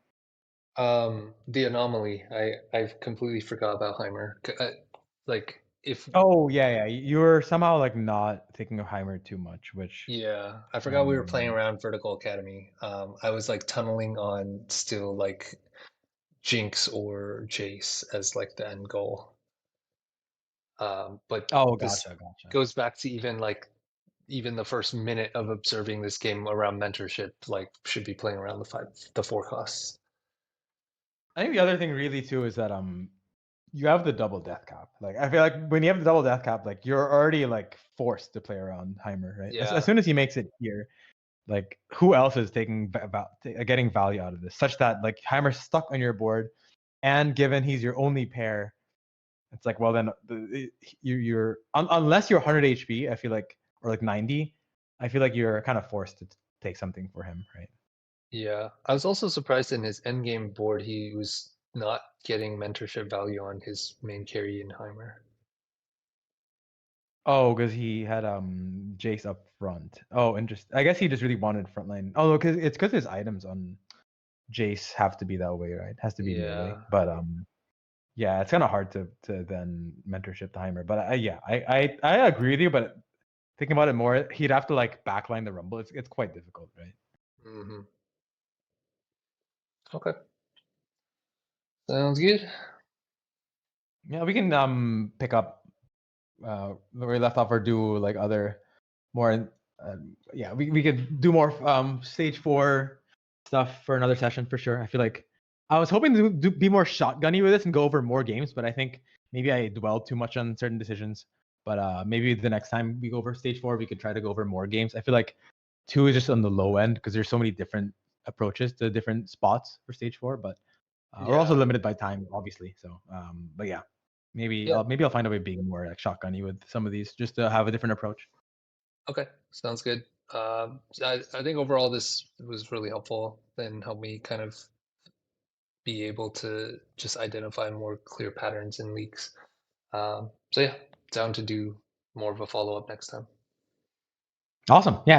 The anomaly. I've completely forgot about Heimer. Like if Oh yeah, you were somehow like not thinking of Heimer too much, which yeah, I forgot we were playing around Vertical Academy. I was like tunneling on still like Jinx or Jace as like the end goal. But oh this gotcha. goes back to even the first minute of observing this game around mentorship, like should be playing around the 4 costs. I think the other thing really too is that you have the double death cap. Like I feel like when you have the double death cap, like you're already like forced to play around Heimer, right? As Yeah, soon as he makes it here, like who else is getting value out of this, such that like Heimer's stuck on your board, and given he's your only pair, it's like, well then you're unless you're 100 HP, I feel like, or like 90, I feel like you're kind of forced to take something for him, right? yeah. I was also surprised in his endgame board he was not getting mentorship value on his main carry in Heimer. Oh, because he had Jace up front. Oh, interesting. I guess he just really wanted frontline. Oh, because it's because his items on Jace have to be that way, right? Has to be melee. Yeah, But yeah, it's kind of hard to then mentorship the Heimer. But yeah, I agree with you. But thinking about it more, he'd have to like backline the Rumble. It's quite difficult, right? hmm Okay, sounds good. Yeah, we can pick up where we left off or do like other more. Yeah, we could do more stage 4 stuff for another session for sure. I feel like I was hoping to be more shotgunny with this and go over more games, but I think maybe I dwelled too much on certain decisions. But maybe the next time we go over stage 4, we could try to go over more games. I feel like 2 is just on the low end because there's so many different approaches to different spots for stage 4. But we're also Yeah, limited by time, obviously. So, but yeah, maybe yeah. I'll find a way of being more like shotgunny with some of these, just to have a different approach. Okay, sounds good. I think overall this was really helpful and helped me kind of be able to just identify more clear patterns in leaks. So yeah, down to do more of a follow up next time. Awesome. Yeah.